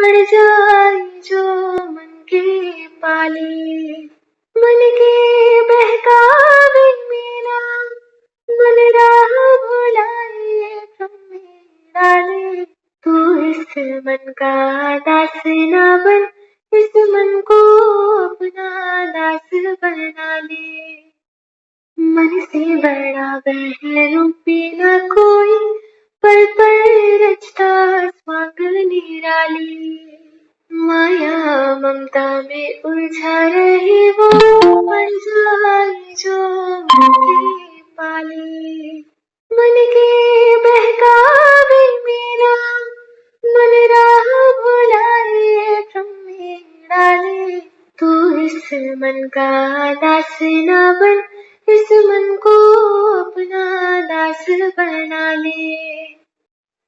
पड़ जाए जो मन के पाले। मन के बहकावे मेरा, मन राह भुलाए भ्रम में डाले। तू इस मन का दास ना बन, इस मन को अपना दास बना ले। मन से बड़ा बहल रूपी न कोई, पल रचता स्वांग निराली। माया ममता में उलझा रहे वो, पड़ जाए जो मन के पाले। मन के बहकावे मेरा, मन राह भुलाए भ्रम में डाले। तू इस मन का दास ना बन, इस मन को अपना दास बना ले।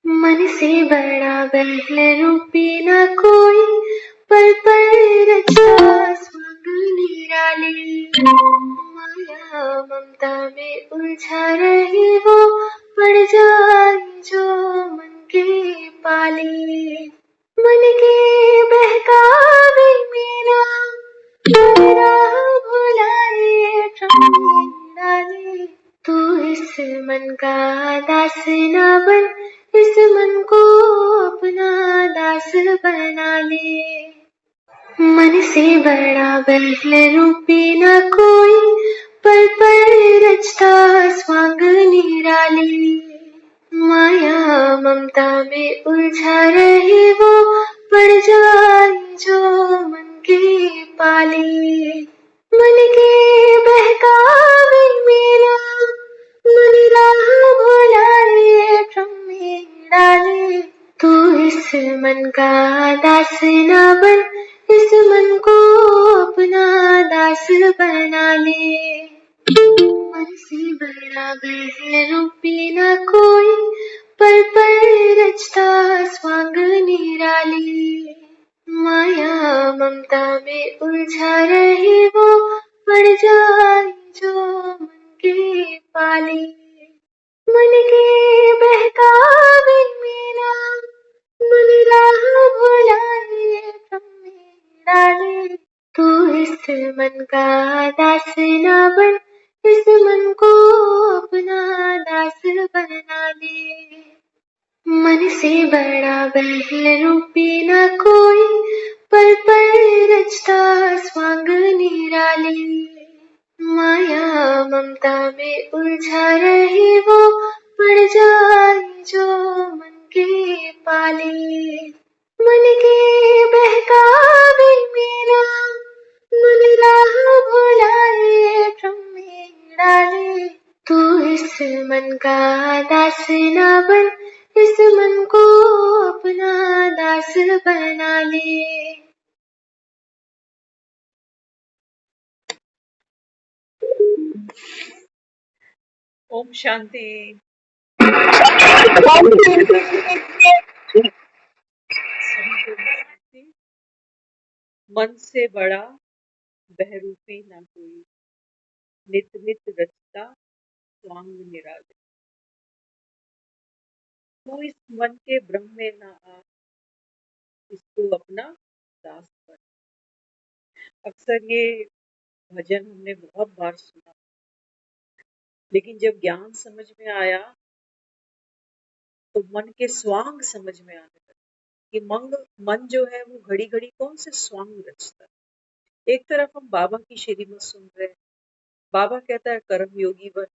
मन से बड़ा बहल रूपी न कोई, पल रचता स्वांग निराले। माया ममता में उलझा रहे वो, पड़ जाए जो मन के पाले। मन के बहकावे मेरा, मन राह भुलाए भ्रम में डाले। तू इस मन का दास ना बन, इस मन को अपना दास बना ले। मन से बड़ा बहल रूपी न कोई, पल रचता स्वांग निराले। माया ममता में उलझा रहे वो, पड़ जाए जो मन के पाले। मन के बहकावे मेरा, मन राह भुलाए भ्रम में डाले। तू इस मन का दास ना बन, इस मन को अपना दास बना ले। मन से बड़ा बहल रूपी न कोई, पल रचता स्वांग निराले। माया ममता में उलझा रहे वो, पड़ जाए जो मन के पाले। मन के बहकावे मेरा, मन राह भुलाए भ्रम में डाले। तू इस मन का दास ना बन, इस मन को अपना दास बना ले। मन से बड़ा बहल रूपी न कोई, पल रचता स्वांग निराले। माया ममता में उलझा रहे वो, पड़ जाए जो मन के पाले। मन के बहकावे मेरा, मन राह भुलाए भ्रम में डाले। तू इस मन का दास ना बन, इस मन को अपना दास बना ले। ओम शांति। मन से बड़ा बहरूपी ना कोई, नित नित रचता स्वांग निराले। तू इस मन के ब्रह्म में ना आ, इसको अपना दास बन। अक्सर ये भजन हमने बहुत बार सुना, लेकिन जब ज्ञान समझ में आया तो मन के स्वांग समझ में आने लगे कि मन जो है वो घड़ी घड़ी कौन से स्वांग रचता है। एक तरफ हम बाबा की श्रीमत सुन रहे हैं, बाबा कहता है कर्म योगी बन,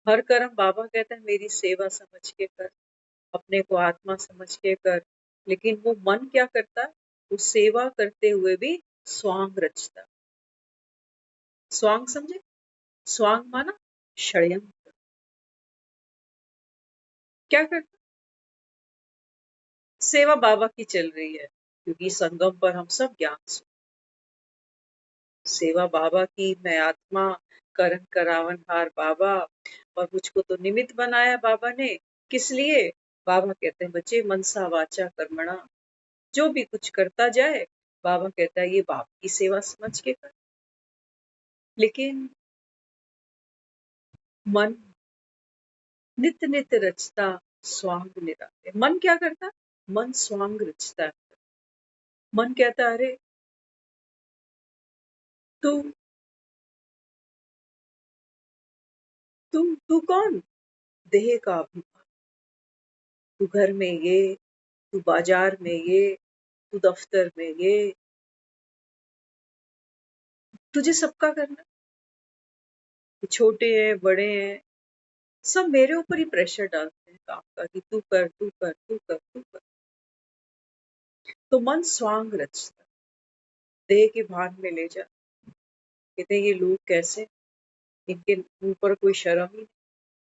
हर कर्म बाबा कहता है मेरी सेवा समझ के कर, अपने को आत्मा समझ के कर। लेकिन वो मन क्या करता, वो सेवा करते हुए भी स्वांग रचता। स्वांग समझे? स्वांग माना षड्यंत्र। क्या करता? सेवा बाबा की चल रही है, क्योंकि संगम पर हम सब ज्ञान सुन। सेवा बाबा की, मैं आत्मा, करण करावनहार बाबा, और मुझको तो निमित्त बनाया बाबा ने। किस लिए? बाबा कहते हैं बच्चे मनसा वाचा कर्मणा, जो भी कुछ करता जाए बाबा कहता है ये बाप की सेवा समझ के कर। लेकिन मन नित नित रचता स्वांग निराले। मन क्या करता? मन स्वांग रचता है। मन कहता है, अरे तू तू कौन? देह का अभिमान। तू घर में ये, तू बाजार में ये, तू दफ्तर में ये, तुझे सबका करना। छोटे हैं, बड़े हैं, सब मेरे ऊपर ही प्रेशर डालते हैं काम का कि तू कर, तू कर, तू कर, तू कर। तो मन स्वांग रचता, देह के भान में ले जा। कहते ये लोग कैसे, इनके ऊपर कोई शर्म ही नहीं।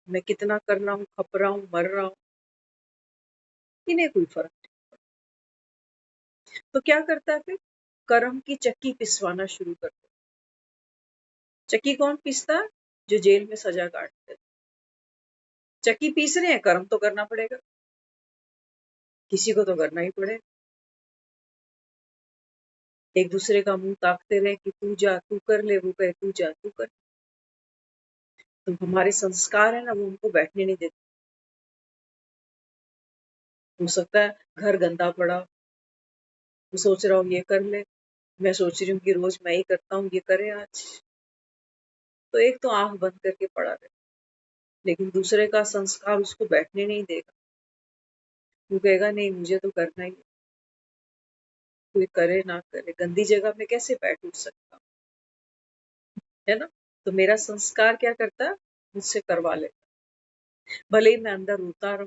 मैं कितना कर रहा हूँ, खप रहा हूँ, मर रहा हूँ, इन्हें कोई फर्क नहीं। तो क्या करता है फिर? कर्म की चक्की पिसवाना शुरू कर दो। चक्की कौन पीसता है? जो जेल में सजा काटते हैं। चक्की पीस रहे हैं, कर्म तो करना पड़ेगा, किसी को तो करना ही पड़ेगा। एक दूसरे का मुंह ताकते रहे कि तू जा, तू कर ले, वो कहे तू जा, तू कर। तो हमारे संस्कार है ना, वो उनको बैठने नहीं देते। हो सकता है घर गंदा पड़ा, वो सोच रहा हूँ ये कर ले, मैं सोच रही हूँ कि रोज मैं ही करता हूँ, ये करे आज। तो एक तो आंख बंद करके पड़ा रहे, लेकिन दूसरे का संस्कार उसको बैठने नहीं देगा। वो कहेगा नहीं, मुझे तो करना ही है। कोई करे ना करे, गंदी जगह में कैसे बैठ उठ सकता हूँ, है ना? तो मेरा संस्कार क्या करता है, मुझसे करवा लेता। भले ही मैं अंदर रोता रहूं,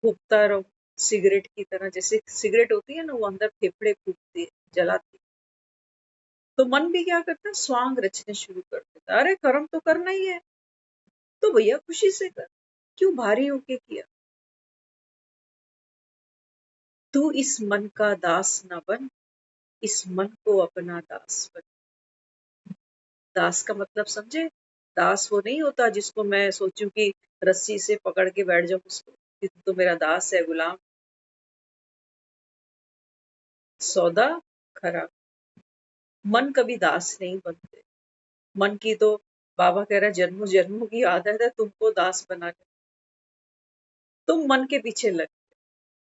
फूकता रहूं, सिगरेट की तरह। जैसे सिगरेट होती है ना, वो अंदर फेफड़े फूकती है, जलाती है। तो मन भी क्या करता है, स्वांग रचने शुरू कर देता है। अरे कर्म तो करना ही है, तो भैया खुशी से कर, क्यों भारी होके किया। तू इस मन का दास न बन, इस मन को अपना दास बन। दास का मतलब समझे? दास वो नहीं होता जिसको मैं सोचूं कि रस्सी से पकड़ के बैठ जाऊं उसको कि तू तो मेरा दास है, गुलाम। सौदा खरा। मन कभी दास नहीं बनते। मन की तो बाबा कह रहा है जन्मों जन्मों की आदत है तुमको दास बनाने। तुम मन के पीछे लग,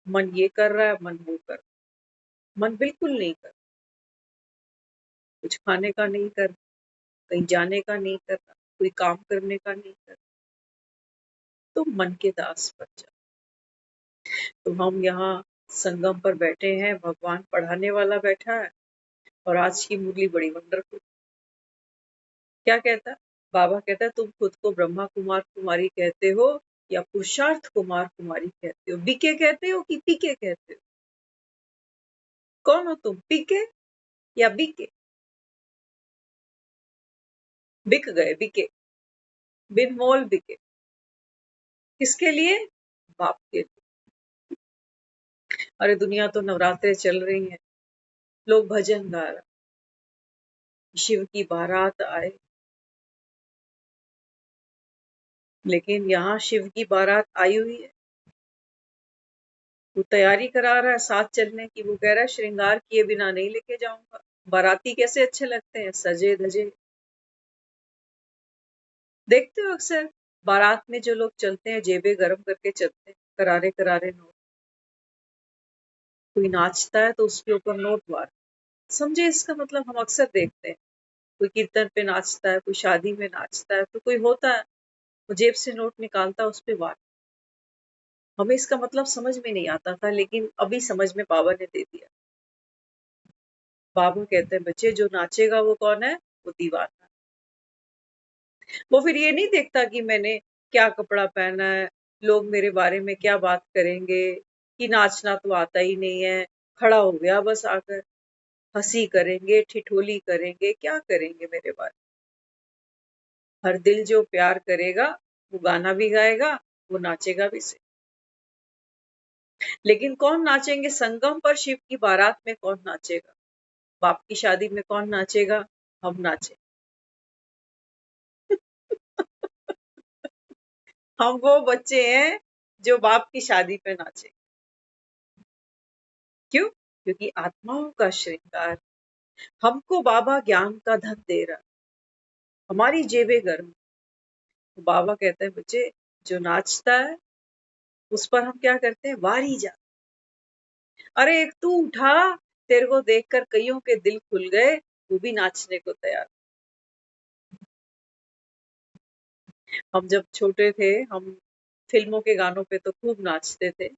मन ये कर रहा है, मन वो कर। मन बिल्कुल नहीं कर, कुछ खाने का नहीं कर, कहीं जाने का नहीं कर, कोई काम करने का नहीं कर। तुम मन के दास बन जाओ। तो हम यहाँ संगम पर बैठे हैं, भगवान पढ़ाने वाला बैठा है। और आज की मुरली बड़ी वंडरफुल। क्या कहता है? बाबा कहता है तुम खुद को ब्रह्मा कुमार कुमारी कहते हो या पुरुषार्थ कुमार कुमारी कहते हो, बीके कहते हो कि पीके कहते हो? कौन हो तुम, पीके या बीके? बिक गए, बिके, बिनमोल बिके। किसके लिए? बाप के लिए। अरे दुनिया तो नवरात्रे चल रही है, लोग भजन गा रहे, शिव की बारात आए। लेकिन यहाँ शिव की बारात आई हुई है, वो तैयारी करा रहा है साथ चलने की। वो कह रहा है श्रृंगार किए बिना नहीं लेके जाऊंगा। बाराती कैसे अच्छे लगते हैं, सजे धजे। देखते हो अक्सर बारात में जो लोग चलते हैं, जेबें गरम करके चलते हैं, करारे करारे नोट। कोई नाचता है तो उसके ऊपर नोट वार। समझे इसका मतलब? हम अक्सर देखते हैं, कोई कीर्तन पे नाचता है, कोई शादी में नाचता है, तो कोई होता है वो जेब से नोट निकालता है, उस पे वार। हमें इसका मतलब समझ में नहीं आता था, लेकिन अभी समझ में बाबा ने दे दिया। बाबा कहते हैं बच्चे जो नाचेगा वो कौन है? वो दीवाना। वो फिर ये नहीं देखता कि मैंने क्या कपड़ा पहना है, लोग मेरे बारे में क्या बात करेंगे, कि नाचना तो आता ही नहीं है, खड़ा हो गया बस आकर। हंसी करेंगे, ठिठोली करेंगे, क्या करेंगे मेरे बारे में। हर दिल जो प्यार करेगा वो गाना भी गाएगा, वो नाचेगा भी सही। लेकिन कौन नाचेंगे संगम पर? शिव की बारात में कौन नाचेगा? बाप की शादी में कौन नाचेगा? हम नाचे। हम वो बच्चे हैं जो बाप की शादी पे नाचे। क्यों? क्योंकि आत्माओं का श्रृंगार। हमको बाबा ज्ञान का धन दे रहा, हमारी जेबें गर्म। तो बाबा कहते हैं बच्चे जो नाचता है उस पर हम क्या करते हैं, वारी जा। अरे एक तू उठा, तेरे को देखकर कईयों के दिल खुल गए, वो भी नाचने को तैयार। हम जब छोटे थे, हम फिल्मों के गानों पे तो खूब नाचते थे,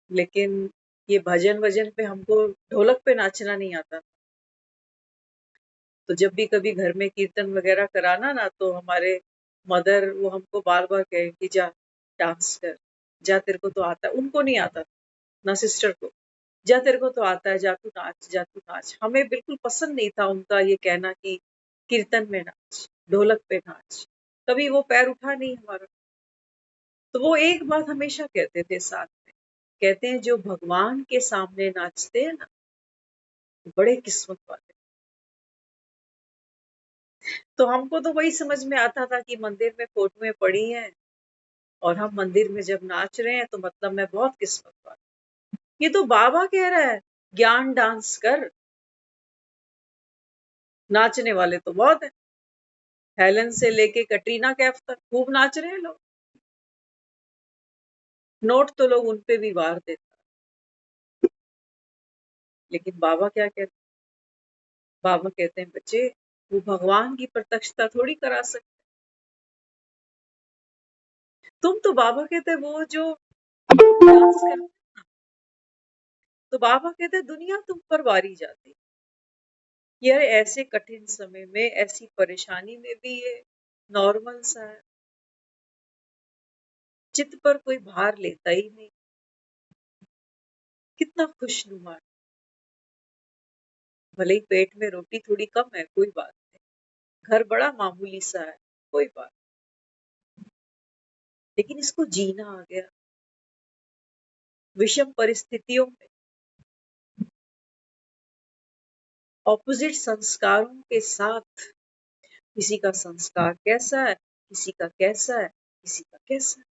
लेकिन ये भजन वजन पे हमको ढोलक पे नाचना नहीं आता। तो जब भी कभी घर में कीर्तन वगैरह कराना ना, तो हमारे मदर वो हमको बार बार कहे कि जा डांस कर, जा तेरे को तो आता है। उनको नहीं आता ना सिस्टर को, जा तेरे को तो आता है, जा तू नाच, जा तू नाच। हमें बिल्कुल पसंद नहीं था उनका ये कहना कि कीर्तन में नाच, ढोलक पे नाच। कभी वो पैर उठा नहीं हमारा। तो वो एक बात हमेशा कहते थे साथ में, कहते हैं जो भगवान के सामने नाचते हैं ना, बड़े किस्मत वाले। तो हमको तो वही समझ में आता था कि मंदिर में फोटोएं पड़ी हैं और हम मंदिर में जब नाच रहे हैं तो मतलब मैं बहुत किस्मत वाला। ये तो बाबा कह रहा है, ज्ञान डांस कर। नाचने वाले तो बहुत है, हेलन से लेके कटरीना कैफ तक खूब नाच रहे हैं लोग। नोट तो लोग उनपे भी वार देते, लेकिन बाबा क्या कहते, बाबा कहते हैं बच्चे, वो भगवान की प्रत्यक्षता थोड़ी करा सकते। तुम तो बाबा कहते हैं वो जो डांस कर, तो बाबा कहते हैं दुनिया तुम पर वारी जाती। यार ऐसे कठिन समय में, ऐसी परेशानी में भी ये नॉर्मल सा है, चित्त पर कोई भार लेता ही नहीं। कितना खुशनुमा है। भले ही पेट में रोटी थोड़ी कम है, कोई बात नहीं, घर बड़ा मामूली सा है, कोई बात, लेकिन इसको जीना आ गया। विषम परिस्थितियों में ऑपोजिट संस्कारों के साथ, किसी का संस्कार कैसा है, किसी का कैसा है, किसी का कैसा है,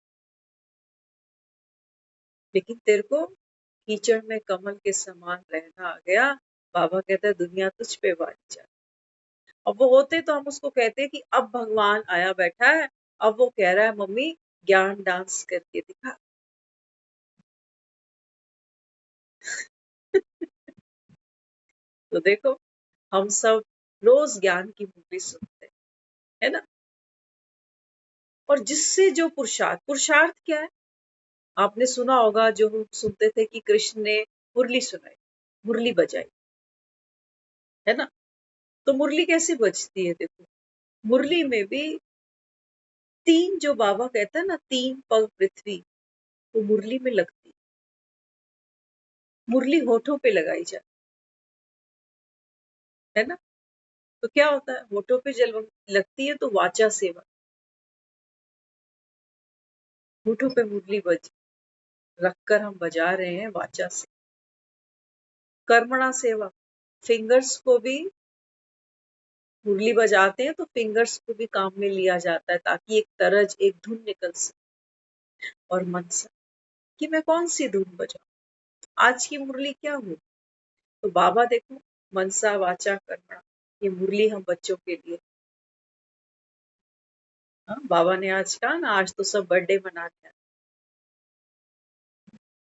लेकिन तेरे को कीचड़ में कमल के समान रहना आ गया। बाबा कहता है दुनिया तुझ पे वारी जाए। अब वो होते तो हम उसको कहते कि अब भगवान आया बैठा है, अब वो कह रहा है मम्मी ज्ञान डांस करके दिखा। तो देखो, हम सब रोज ज्ञान की मूवी सुनते हैं, है ना। और जिससे जो पुरुषार्थ, पुरुषार्थ क्या है, आपने सुना होगा, जो हम सुनते थे कि कृष्ण ने मुरली सुनाई, मुरली बजाई, है ना। तो मुरली कैसे बजती है, देखो मुरली में भी तीन, जो बाबा कहता है ना, तीन पग पृथ्वी, वो मुरली में लगती। मुरली होठों पे लगाई जाती है ना। तो क्या होता है, होठों पे जल लगती है तो वाचा सेवा, होठों पे मुरली बज रखकर हम बजा रहे हैं वाचा से। कर्मणा सेवा, फिंगर्स को भी मुरली बजाते हैं तो फिंगर्स को भी काम में लिया जाता है, ताकि एक तरज, एक धुन निकल सके। और मन से कि मैं कौन सी धुन बजाऊं, आज की मुरली क्या हो। तो बाबा देखो, मनसा वाचा कर्मणा, ये मुरली हम बच्चों के लिए। हाँ, बाबा ने आज कहा ना, आज तो सब बर्थडे मनाते हैं,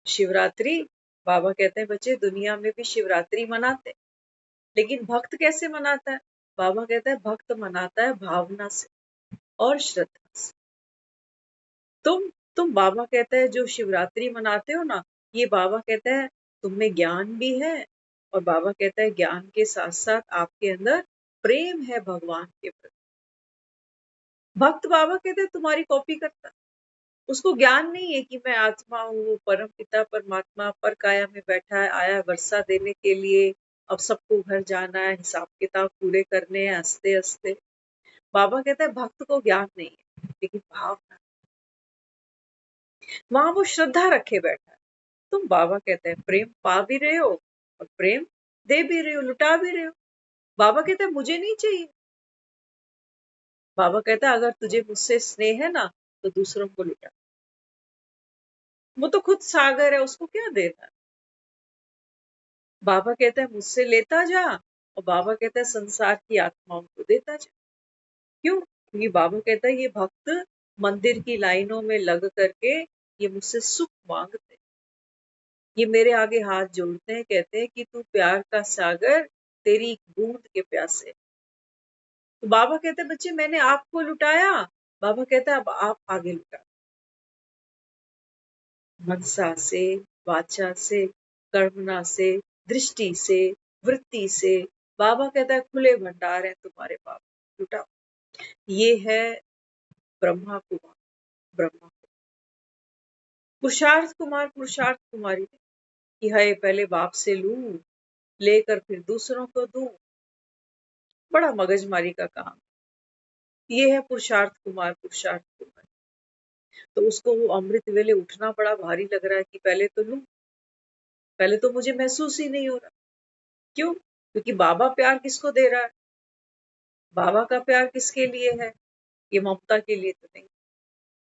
शिवरात्रि। बाबा कहते हैं बच्चे दुनिया में भी शिवरात्रि मनाते हैं, लेकिन भक्त कैसे मनाता है। बाबा कहता है भक्त मनाता है भावना से और श्रद्धा से। तुम बाबा कहता है जो शिवरात्रि मनाते हो ना, ये बाबा कहता है तुम में ज्ञान भी है, और बाबा कहता है ज्ञान के साथ साथ आपके अंदर प्रेम है भगवान के प्रति। भक्त बाबा कहते हैं तुम्हारी कॉपी करता, उसको ज्ञान नहीं है कि मैं आत्मा हूँ, परम पिता परमात्मा पर काया में बैठा है, आया वर्षा देने के लिए, अब सबको घर जाना है, हिसाब किताब पूरे करने हैं, हंसते हंसते। बाबा कहता है भक्त को ज्ञान नहीं है, लेकिन भावना, वहां वो श्रद्धा रखे बैठा है। तुम बाबा कहते हैं प्रेम पा भी रहे हो और प्रेम दे भी रहे हो, लुटा भी रहे हो। बाबा कहते हैं मुझे नहीं चाहिए। बाबा कहता है अगर तुझे मुझसे स्नेह है ना, तो दूसरों को लुटा। वो तो खुद सागर है, उसको क्या देना है। बाबा कहता है मुझसे लेता जा, और बाबा कहता है संसार की आत्माओं को देता जा। क्यों, क्योंकि बाबा कहता है ये भक्त मंदिर की लाइनों में लग करके ये मुझसे सुख मांगते हैं, ये मेरे आगे हाथ जोड़ते हैं, कहते हैं कि तू प्यार का सागर, तेरी एक बूंद के प्यासे। तो बाबा कहते हैं बच्चे मैंने आपको लुटाया, बाबा कहता है अब आप आगे लुटा, मनसा से, वाचा से, कर्मणा से, दृष्टि से, वृत्ति से। बाबा कहता है खुले भंडार है तुम्हारे पाप, लुटाओ। ये है ब्रह्मा कुमार, ब्रह्मा पुरुषार्थ कुमार, पुरुषार्थ कुमारी ने कि हाय पहले बाप से लूं, लेकर फिर दूसरों को दूं, बड़ा मगजमारी का काम। ये है पुरुषार्थ कुमार, पुरुषार्थ कुमार। तो उसको वो अमृत वेले उठना बड़ा भारी लग रहा है कि पहले तो लूं, पहले तो मुझे महसूस ही नहीं हो रहा। क्यों? क्योंकि बाबा प्यार किसको दे रहा है? बाबा का प्यार किसके लिए है? ये ममता के लिए तो नहीं।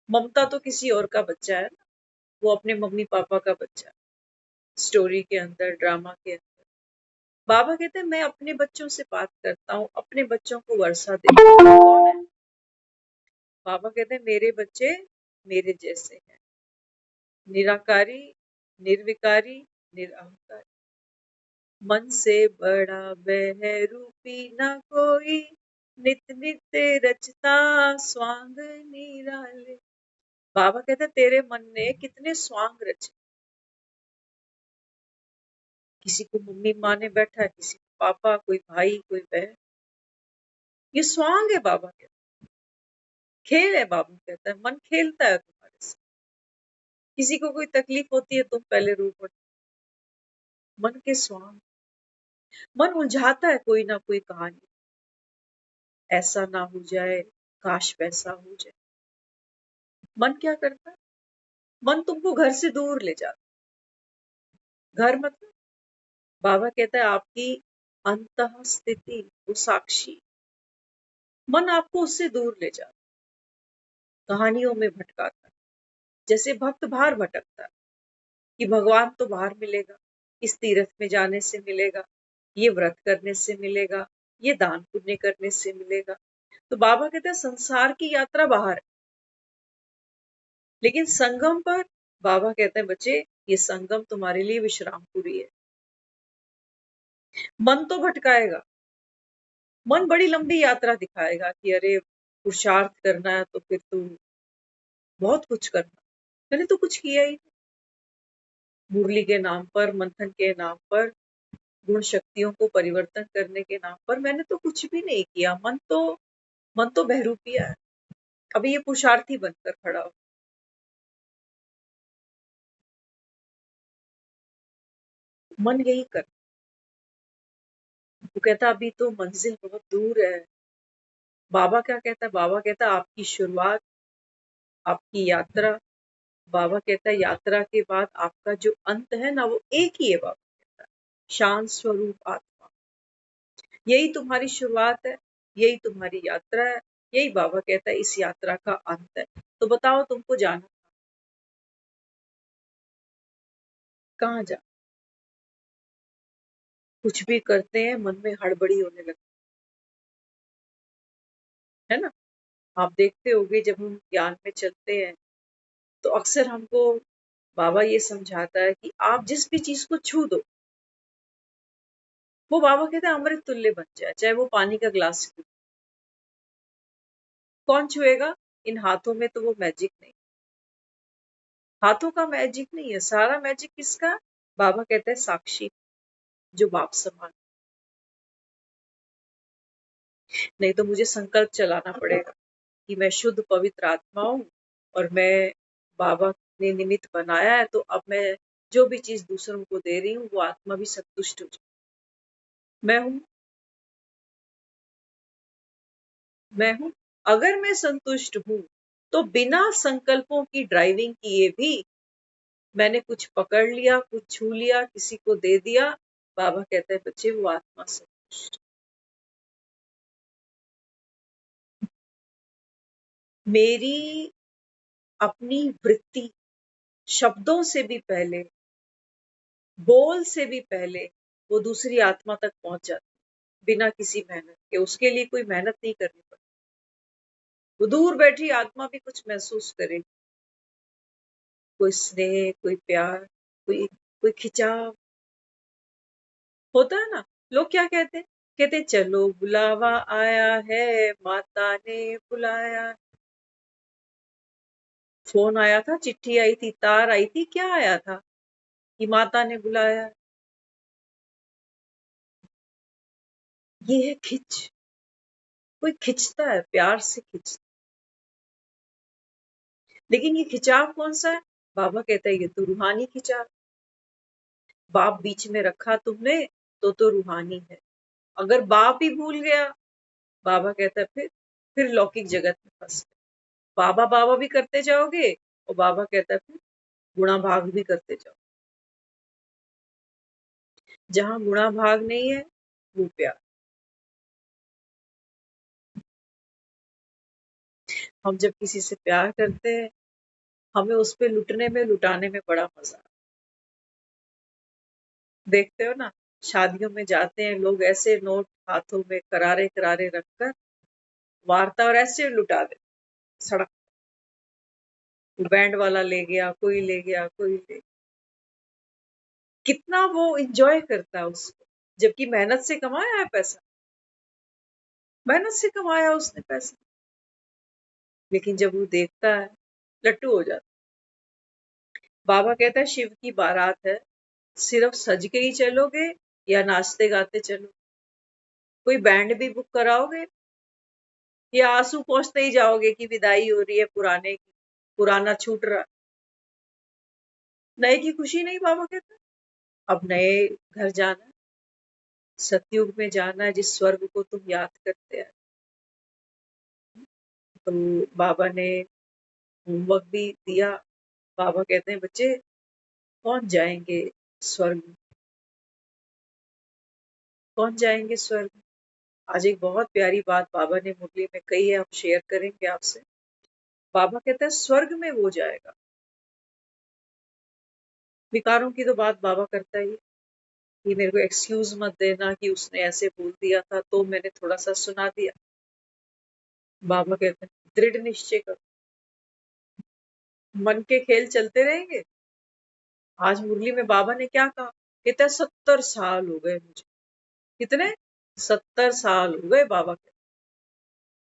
ममता तो किसी और का बच्चा है ना, वो अपने मम्मी पापा का बच्चा है, स्टोरी के अंदर, ड्रामा के अंदर। बाबा कहते हैं मैं अपने बच्चों से बात करता हूँ, अपने बच्चों को वर्षा देता हूँ। कौन है? बाबा कहते हैं मेरे बच्चे मेरे जैसे हैं, निराकारी, निर्विकारी, निरअहकारी। मन से बड़ा बहरूपी ना कोई, नित नित रचता स्वांग निराले। बाबा कहते हैं तेरे मन ने कितने स्वांग रचे। किसी को मम्मी माँ ने बैठा है, किसी को पापा, कोई भाई, कोई बहन। ये स्वांग है बाबा कहते, खेल है। बाबा कहता है मन खेलता है तुम्हारे से। किसी को कोई तकलीफ होती है तुम पहले रो पड़ते, मन के स्वांग। मन उलझाता है कोई ना कोई कहानी, ऐसा ना हो जाए, काश वैसा हो जाए। मन क्या करता है? मन तुमको घर से दूर ले जाता। घर मतलब बाबा कहता है आपकी अंतः स्थिति, वो साक्षी। मन आपको उससे दूर ले जाता, कहानियों में भटकाता, जैसे भक्त बाहर भटकता है कि भगवान तो बाहर मिलेगा, इस तीर्थ में जाने से मिलेगा, ये व्रत करने से मिलेगा, ये दान पुण्य करने से मिलेगा। तो बाबा कहते हैं संसार की यात्रा बाहर है, लेकिन संगम पर बाबा कहते हैं बच्चे ये संगम तुम्हारे लिए विश्रामपुरी है। मन तो भटकाएगा, मन बड़ी लंबी यात्रा दिखाएगा कि अरे पुरुषार्थ करना है तो फिर तू बहुत कुछ करना, मैंने तो कुछ किया ही नहीं। मुरली के नाम पर, मंथन के नाम पर, गुण शक्तियों को परिवर्तन करने के नाम पर मैंने तो कुछ भी नहीं किया। मन तो बहरूपिया है, अभी ये पुरुषार्थी बनकर खड़ा हो। मन यही कर, वो कहता अभी तो मंजिल बहुत दूर है। बाबा क्या कहता है? बाबा कहता आपकी शुरुआत, आपकी यात्रा। बाबा कहता है यात्रा के बाद आपका जो अंत है ना वो एक ही है। बाबा कहता है शांत स्वरूप आत्मा, यही तुम्हारी शुरुआत है, यही तुम्हारी यात्रा है, यही बाबा कहता है इस यात्रा का अंत है। तो बताओ तुमको जाना कहाँ? जा कुछ भी करते हैं मन में हड़बड़ी होने लगती है ना। आप देखते होंगे जब हम ज्ञान में चलते हैं तो अक्सर हमको बाबा ये समझाता है कि आप जिस भी चीज को छू दो वो बाबा कहते हैं अमृत तुल्य बन जाए, चाहे वो पानी का ग्लास क्यों। कौन छुएगा? इन हाथों में तो वो मैजिक नहीं, हाथों का मैजिक नहीं है, सारा मैजिक किसका? बाबा कहते हैं साक्षी, जो बाप समान। नहीं तो मुझे संकल्प चलाना पड़ेगा कि मैं शुद्ध पवित्र आत्मा हूँ और मैं बाबा ने निमित्त बनाया है, तो अब मैं जो भी चीज दूसरों को दे रही हूँ वो आत्मा भी संतुष्ट हो जाए। मैं हूँ, मैं हूँ। अगर मैं संतुष्ट हूँ तो बिना संकल्पों की ड्राइविंग किए भी मैंने कुछ पकड़ लिया, कुछ छू लिया, किसी को दे दिया, बाबा कहते हैं बच्चे वो आत्मा संतुष्ट। मेरी अपनी वृत्ति शब्दों से भी पहले, बोल से भी पहले वो दूसरी आत्मा तक पहुंच जाती, बिना किसी मेहनत के। उसके लिए कोई मेहनत नहीं करनी पड़ती, वो दूर बैठी आत्मा भी कुछ महसूस करेगी। कोई स्नेह, कोई प्यार, कोई कोई खिंचाव होता है ना। लोग क्या कहते हैं? कहते चलो बुलावा आया है, माता ने बुलाया। फोन आया था, चिट्ठी आई थी, तार आई थी, क्या आया था कि माता ने बुलाया। ये है खिंच। कोई खिंचता है, प्यार से खिंचता। लेकिन ये खिंचाव कौन सा है? बाबा कहता है ये तो रूहानी खिंचाव। बाप बीच में रखा तुमने तो रूहानी है। अगर बाप ही भूल गया, बाबा कहता है फिर लौकिक जगत में फंस गए। बाबा बाबा भी करते जाओगे और बाबा कहता है फिर गुणा भाग भी करते जाओ। जहां गुणा भाग नहीं है वो प्यार। हम जब किसी से प्यार करते हैं, हमें उस पे लुटने में लुटाने में बड़ा मजा आता है। देखते हो ना, शादियों में जाते हैं लोग, ऐसे नोट हाथों में करारे करारे रखकर वार्ता और ऐसे लुटा दे सड़क। बैंड वाला ले गया, कोई ले गया, कोई ले। कितना वो इंजॉय करता है उसको, जबकि मेहनत से कमाया है पैसा, मेहनत से कमाया उसने पैसा। लेकिन जब वो देखता है, लट्टू हो जाता है। बाबा कहता है शिव की बारात है, सिर्फ सज के ही चलोगे या नाचते गाते चलो? कोई बैंड भी बुक कराओगे या आंसू पोंछते ही जाओगे कि विदाई हो रही है पुराने की, पुराना छूट रहा। नए की खुशी नहीं, बाबा कहता। अब नए घर जाना, सतयुग में जाना है, जिस स्वर्ग को तुम याद करते हैं। तो बाबा ने होमवर्क भी दिया। बाबा कहते हैं बच्चे कौन जाएंगे स्वर्ग, कौन जाएंगे स्वर्ग। आज एक बहुत प्यारी बात बाबा ने मुरली में कही है, हम शेयर करेंगे आपसे। बाबा कहता है स्वर्ग में वो जाएगा। विकारों की तो बात बाबा करता ही है कि मेरे को एक्सक्यूज मत देना कि उसने ऐसे बोल दिया था तो मैंने थोड़ा सा सुना दिया। बाबा कहते हैं दृढ़ निश्चय करो। मन के खेल चलते रहेंगे। आज मुरली में बाबा ने क्या कहा? कहता है 70 साल हो गए मुझे। कितने? 70 साल हो गए बाबा के।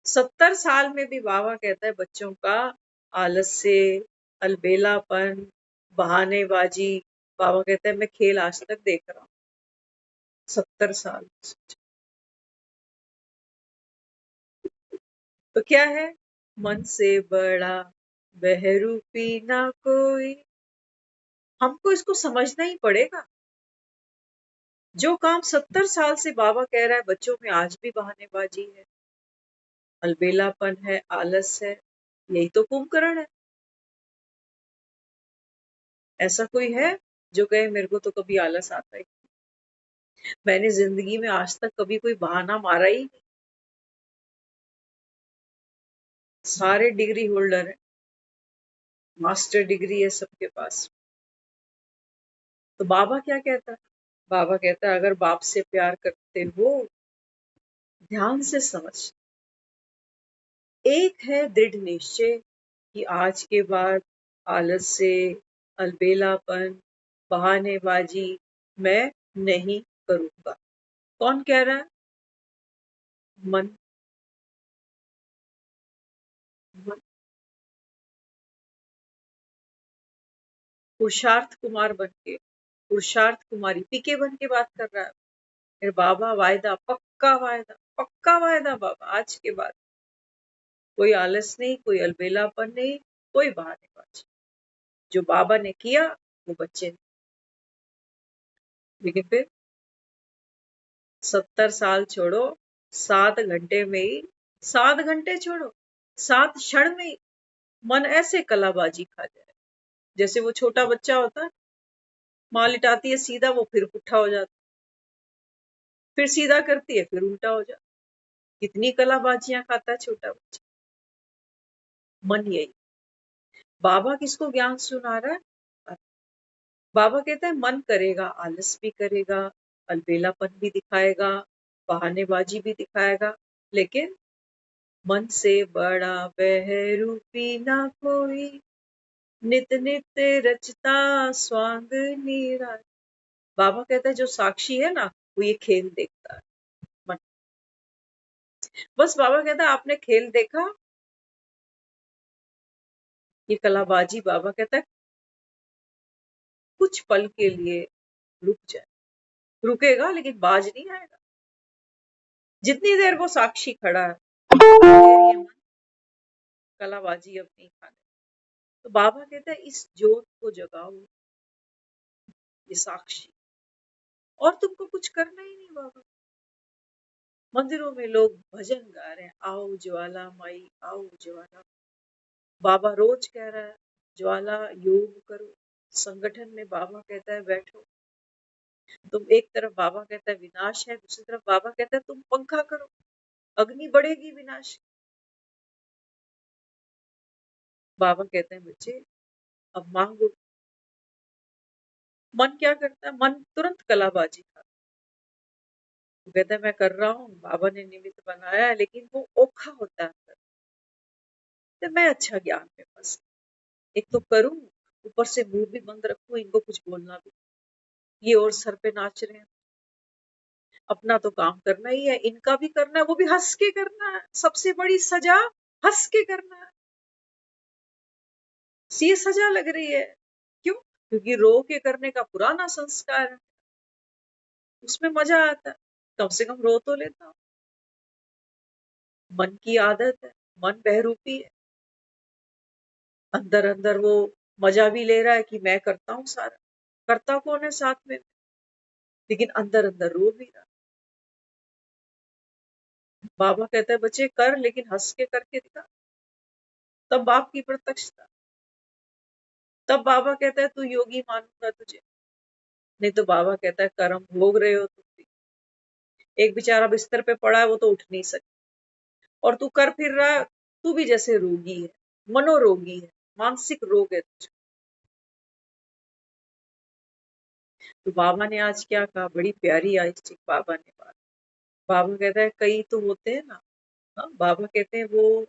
70 साल में भी बाबा कहता है बच्चों का आलस्य, अलबेलापन, बहानेबाजी, बाबा कहता है मैं खेल आज तक देख रहा हूँ। 70 साल। तो क्या है? मन से बड़ा बहरूपी ना कोई। हमको इसको समझना ही पड़ेगा। जो काम 70 साल से बाबा कह रहा है बच्चों में, आज भी बहानेबाजी है, अलबेलापन है, आलस है, यही तो कुंभकर्ण है। ऐसा कोई है जो कहे मेरे को तो कभी आलस आता ही नहीं। मैंने जिंदगी में आज तक कभी कोई बहाना मारा ही नहीं। सारे डिग्री होल्डर हैं, मास्टर डिग्री है सबके पास। तो बाबा क्या कहता है? बाबा कहता है अगर बाप से प्यार करते हो, ध्यान से समझ। एक है दृढ़ निश्चय कि आज के बाद आलस्य, अलबेलापन, बहानेबाजी मैं नहीं करूंगा। कौन कह रहा है? मन। मन। पुरुषार्थ कुमार बन के, पुरुषार्थ कुमारी पीके बन के बात कर रहा है। फिर बाबा वायदा, पक्का वायदा, पक्का वायदा बाबा, आज के बाद कोई आलस नहीं, कोई अलबेलापन नहीं, कोई बहानेबाजी। जो बाबा ने किया वो बच्चे ने। लेकिन फिर 70 साल छोड़ो, 7 घंटे में ही, 7 घंटे छोड़ो, 7 क्षण में ही मन ऐसे कलाबाजी खा जाए। जैसे वो छोटा बच्चा होता है, माँ लिटाती है सीधा, वो फिर पुट्ठा हो जाता, फिर सीधा करती है, फिर उल्टा हो जाता। कितनी कलाबाजियां खाता है छोटा बच्चा। मन यही। बाबा किसको ज्ञान सुना रहा है? बाबा कहता है मन करेगा, आलस भी करेगा, अलबेलापन भी दिखाएगा, बहानेबाजी भी दिखाएगा, लेकिन मन से बड़ा बहरूपी ना कोई। नित नित रचता स्वांग नीरा। बाबा कहता है जो साक्षी है ना वो ये खेल देखता है। मन- बस बाबा कहता है आपने खेल देखा, ये कलाबाजी बाबा कहता है कुछ पल के लिए रुक जाए, रुकेगा लेकिन बाज नहीं आएगा। जितनी देर वो साक्षी खड़ा है उतनी देर ये मन कलाबाजी अब नहीं खाने। तो बाबा कहता है इस जोत को जगाओ, ये साक्षी, और तुमको कुछ करना ही नहीं बाबा। मंदिरों में लोग भजन गा रहे हैं, आओ ज्वाला माई आओ ज्वाला। बाबा रोज कह रहा है ज्वाला योग करो। संगठन में बाबा कहता है बैठो। तुम एक तरफ बाबा कहता है विनाश है, दूसरी तरफ बाबा कहता है तुम पंखा करो, अग्नि बढ़ेगी विनाश। बाबा कहते हैं बच्चे अब मांगो। मन क्या करता है, मन तुरंत कलाबाजी का, वो कहता है मैं कर रहा हूँ, बाबा ने निमित्त बनाया है, लेकिन वो ओखा होता है अंदर। तो मैं अच्छा ज्ञान में फंस, एक तो करूं, ऊपर से मुंह भी बंद रखूं, इनको कुछ बोलना भी, ये और सर पे नाच रहे हैं। अपना तो काम करना ही है, इनका भी करना है, वो भी हंस के करना है। सबसे बड़ी सजा हंस के करना है। ये सजा लग रही है, क्यों? क्योंकि रो के करने का पुराना संस्कार है, उसमें मजा आता है। कम से कम रो तो लेता हूं। मन की आदत है, मन बहरूपी है। अंदर अंदर वो मजा भी ले रहा है कि मैं करता हूँ सारा, करता कौन है साथ में, लेकिन अंदर अंदर रो भी रहा। बाबा कहता है बच्चे कर, लेकिन हंस के करके दिखा, तब बाप की प्रत्यक्षता। तब बाबा कहता है तू योगी मानूंगा तुझे। नहीं तो बाबा कहता है कर्म भोग रहे हो तुम भी। एक बेचारा बिस्तर पे पड़ा है, वो तो उठ नहीं सकता, और तू कर फिर रहा है, तू भी जैसे रोगी है, मनोरोगी है, मानसिक रोग है तुझे। तो बाबा ने आज क्या कहा, बड़ी प्यारी आज बाबा ने बात। बाबा कहता है कई तो होते हैं ना, हाँ, बाबा कहते हैं वो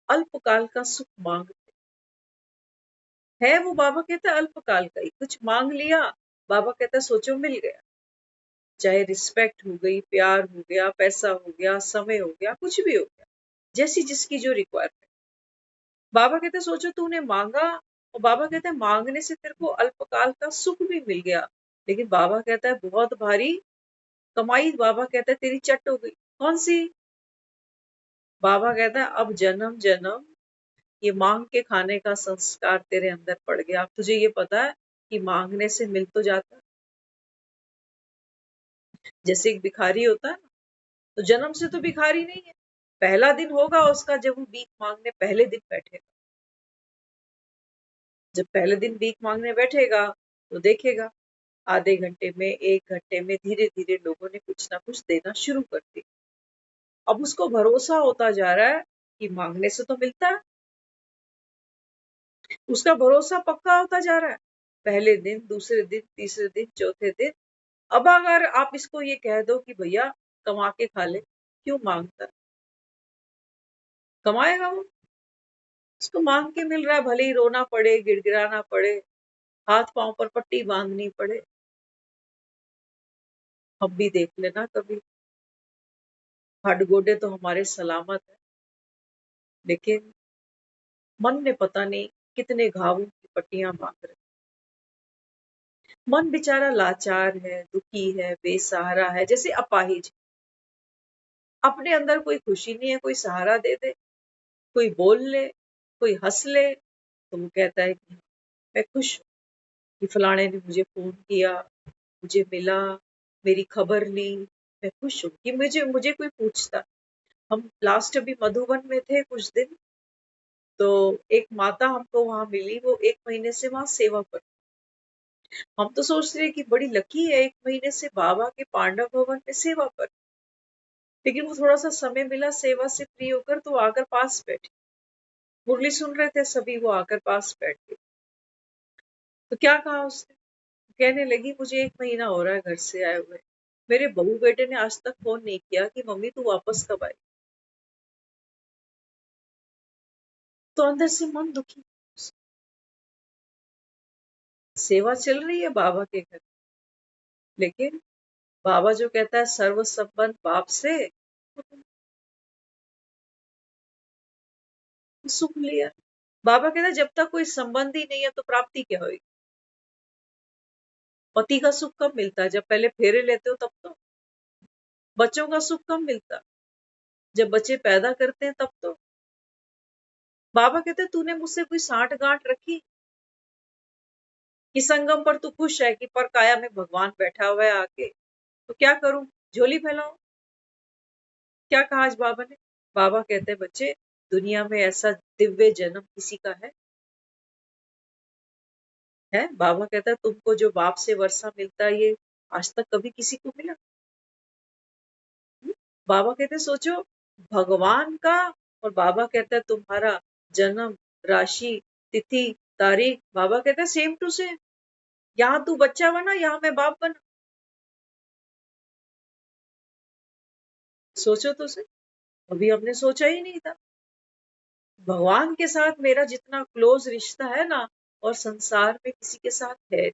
अल्पकाल का सुख मांगते है। वो बाबा कहता है अल्पकाल का ही कुछ मांग लिया, बाबा कहता है सोचो मिल गया। चाहे रिस्पेक्ट हो गई, प्यार हो गया, पैसा हो गया, समय हो गया, कुछ भी हो गया, जैसी जिसकी जो रिक्वायरमेंट। बाबा कहते हैं सोचो तूने मांगा, और बाबा कहते हैं मांगने से तेरे को अल्पकाल का सुख भी मिल गया, लेकिन बाबा कहता है बहुत भारी कमाई, बाबा कहता है तेरी चट हो गई। कौन सी? बाबा कहता है अब जन्म जन्म ये मांग के खाने का संस्कार तेरे अंदर पड़ गया। अब तुझे ये पता है कि मांगने से मिल तो जाता है। जैसे एक भिखारी होता है ना, तो जन्म से तो भिखारी नहीं है, पहला दिन होगा उसका जब वो भीख मांगने पहले दिन बैठेगा। जब पहले दिन भीख मांगने बैठेगा तो देखेगा आधे घंटे में, एक घंटे में, धीरे धीरे लोगों ने कुछ ना कुछ देना शुरू कर दिया। अब उसको भरोसा होता जा रहा है कि मांगने से तो मिलता है, उसका भरोसा पक्का होता जा रहा है। पहले दिन, दूसरे दिन, तीसरे दिन, चौथे दिन। अब अगर आप इसको ये कह दो कि भैया कमा के खा ले, क्यों मांगता है? कमाएगा वो, उसको मांग के मिल रहा है, भले ही रोना पड़े, गिड़गिड़ाना पड़े, हाथ पांव पर पट्टी बांधनी पड़े। हम भी देख लेना कभी, हड्ड गोडे तो हमारे सलामत है, लेकिन मन ने पता नहीं कितने घावों की पट्टियां बांध रहे। मन बेचारा लाचार है, दुखी है, बेसहारा है, जैसे अपाहिज। अपने अंदर कोई खुशी नहीं है, कोई सहारा दे दे, कोई बोल ले, कोई हंस ले, तो वो कहता है कि मैं खुश हूं कि फलाने ने मुझे फोन किया, मुझे मिला, मेरी खबर ली, मैं खुश हूं कि मुझे मुझे कोई पूछता। हम लास्ट अभी मधुबन में थे कुछ दिन, तो एक माता हमको वहां मिली, वो 1 महीने से वहां सेवा पर। हम तो सोच रहे कि बड़ी लकी है, 1 महीने से बाबा के पांडव भवन में सेवा पर। लेकिन वो थोड़ा सा समय मिला सेवा से फ्री होकर, तो आकर पास बैठी, मुरली सुन रहे थे सभी, वो आकर पास बैठ गई। तो क्या कहा उसने? कहने लगी मुझे 1 महीना हो रहा है घर से आए हुए, मेरे बहू बेटे ने आज तक फोन नहीं किया कि मम्मी तू वापस कब आई। तो अंदर से मन दुखी। सेवा चल रही है बाबा के घर, लेकिन बाबा जो कहता है सर्व संबंध बाप से, वो तुम सुख लिया। बाबा कहता है जब तक कोई संबंध ही नहीं है तो प्राप्ति क्या होगी। पति का सुख कब मिलता है, जब पहले फेरे लेते हो तब तो। बच्चों का सुख कब मिलता है, जब बच्चे पैदा करते हैं तब तो। बाबा कहते हैं तूने मुझसे कोई साठ गांठ रखी कि संगम पर तू खुश है कि पर काया में भगवान बैठा हुआ है आके, तो क्या करूं, झोली फैलाऊं। क्या कहा आज बाबा ने। बाबा कहते हैं बच्चे दुनिया में ऐसा दिव्य जन्म किसी का है। बाबा कहता है तुमको जो बाप से वर्षा मिलता है ये आज तक कभी किसी को मिला। बाबा कहते हैं सोचो भगवान का, और बाबा कहता है तुम्हारा जन्म, राशि, तिथि, तारीख, बाबा कहता है सेम टू सेम। यहाँ तू बच्चा बना, यहाँ मैं बाप बना। सोचो तो सही, अभी हमने सोचा ही नहीं था। भगवान के साथ मेरा जितना क्लोज रिश्ता है ना, और संसार में किसी के साथ है।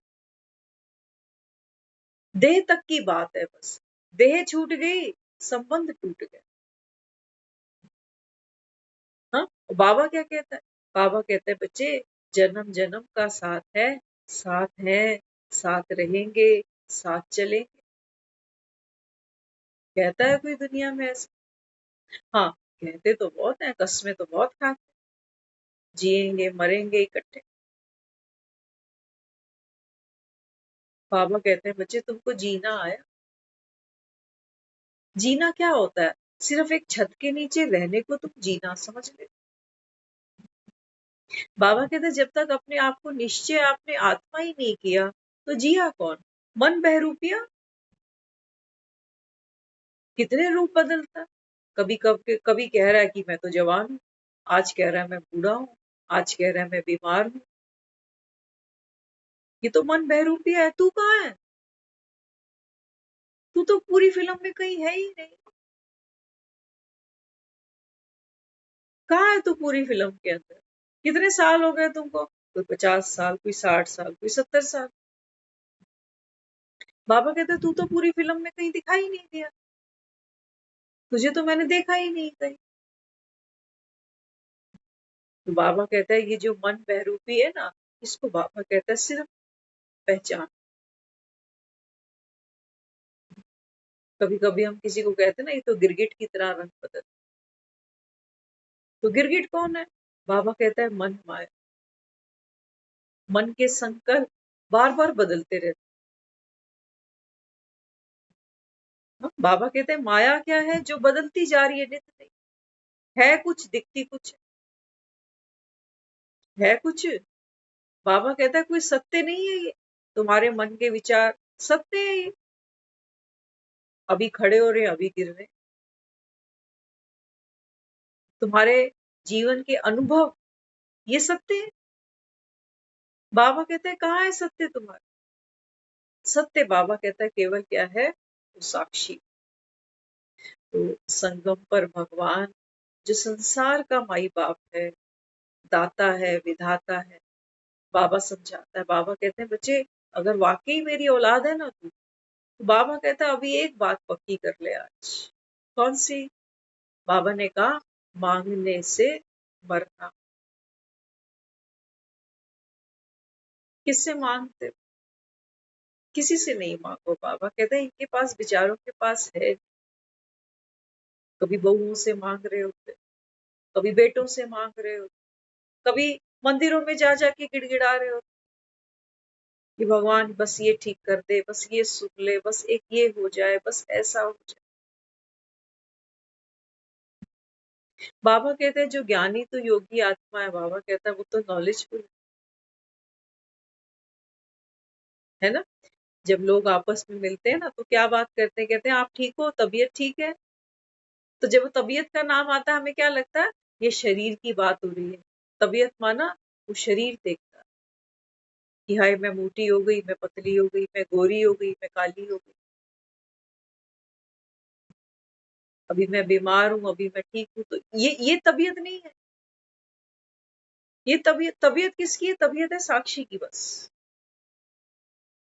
देह तक की बात है बस, देह छूट गई संबंध टूट गया। हाँ, बाबा क्या कहता है। बाबा कहते हैं बच्चे जन्म जन्म का साथ है, साथ है, साथ रहेंगे, साथ चलेंगे। कहता है कोई दुनिया में ऐसा। हाँ, कहते तो बहुत है, कस्में तो बहुत खाते, जिएंगे मरेंगे इकट्ठे। बाबा कहते हैं बच्चे तुमको जीना आया। जीना क्या होता है, सिर्फ एक छत के नीचे रहने को तुम जीना समझ ले। बाबा कहते हैं जब तक अपने आप को निश्चय आपने आत्मा ही नहीं किया तो जिया कौन। मन बहरूपिया, कितने रूप बदलता है। कभी कह रहा है कि मैं तो जवान हूँ, आज कह रहा है मैं बूढ़ा हूँ, आज कह रहा है मैं बीमार हूँ। ये तो मन बहरूपिया है। तू कहाँ है, तू तो पूरी फिल्म में कहीं है ही नहीं। कहाँ है तू पूरी फिल्म के अंदर। कितने साल हो गए तुमको, कोई 50 साल, कोई 60 साल, कोई 70 साल। बाबा कहते तू तो पूरी फिल्म में कहीं दिखाई नहीं दिया, तुझे तो मैंने देखा ही नहीं कहीं। तो बाबा कहता है ये जो मन बहरूपी है ना, इसको बाबा कहता है सिर्फ पहचान। कभी कभी हम किसी को कहते हैं ना ये तो गिरगिट की तरह रंग बदल, तो गिरगिट कौन है। बाबा कहता है मन माया। मन के संकल्प बार बार बदलते रहते हैं। बाबा कहते हैं माया क्या है, जो बदलती जा रही है, नित्य नहीं है, कुछ दिखती कुछ है कुछ। बाबा कहता है कोई सत्य नहीं है ये, तुम्हारे मन के विचार सत्य है ये। अभी खड़े हो रहे, अभी गिर रहे। तुम्हारे जीवन के अनुभव ये सत्य है। बाबा कहते हैं कहाँ है सत्य तुम्हारा। सत्य बाबा कहता है केवल क्या है, वो साक्षी। तो संगम पर भगवान जो संसार का माई बाप है, दाता है, विधाता है, बाबा समझाता है। बाबा कहते हैं बच्चे अगर वाकई मेरी औलाद है ना तू, तो बाबा कहता है अभी एक बात पक्की कर ले आज। कौन सी। बाबा ने कहा मांगने से मरना। किससे मांगते, किसी से नहीं मांगो। बाबा कहते हैं इनके पास विचारों के पास है। कभी बहुओं से मांग रहे होते, कभी बेटों से मांग रहे होते, कभी मंदिरों में जा जाके गिड़गिड़ा रहे होते कि भगवान बस ये ठीक कर दे, बस ये सुख ले, बस एक ये हो जाए, बस ऐसा हो जाए। बाबा कहते हैं जो ज्ञानी तो योगी आत्मा है, बाबा कहता है वो तो नॉलेजफुल है ना। जब लोग आपस में मिलते हैं ना तो क्या बात करते हैं, कहते हैं आप ठीक हो, तबीयत ठीक है। तो जब वो तबीयत का नाम आता है हमें क्या लगता है, ये शरीर की बात हो रही है। तबीयत माना वो शरीर देखता है कि हाय मैं मोटी हो गई, मैं पतली हो गई, मैं गोरी हो गई, मैं काली हो गई, अभी मैं बीमार हूँ, अभी मैं ठीक हूँ। तो ये तबीयत नहीं है। ये तबीयत तबीयत किसकी है, तबीयत है साक्षी की बस।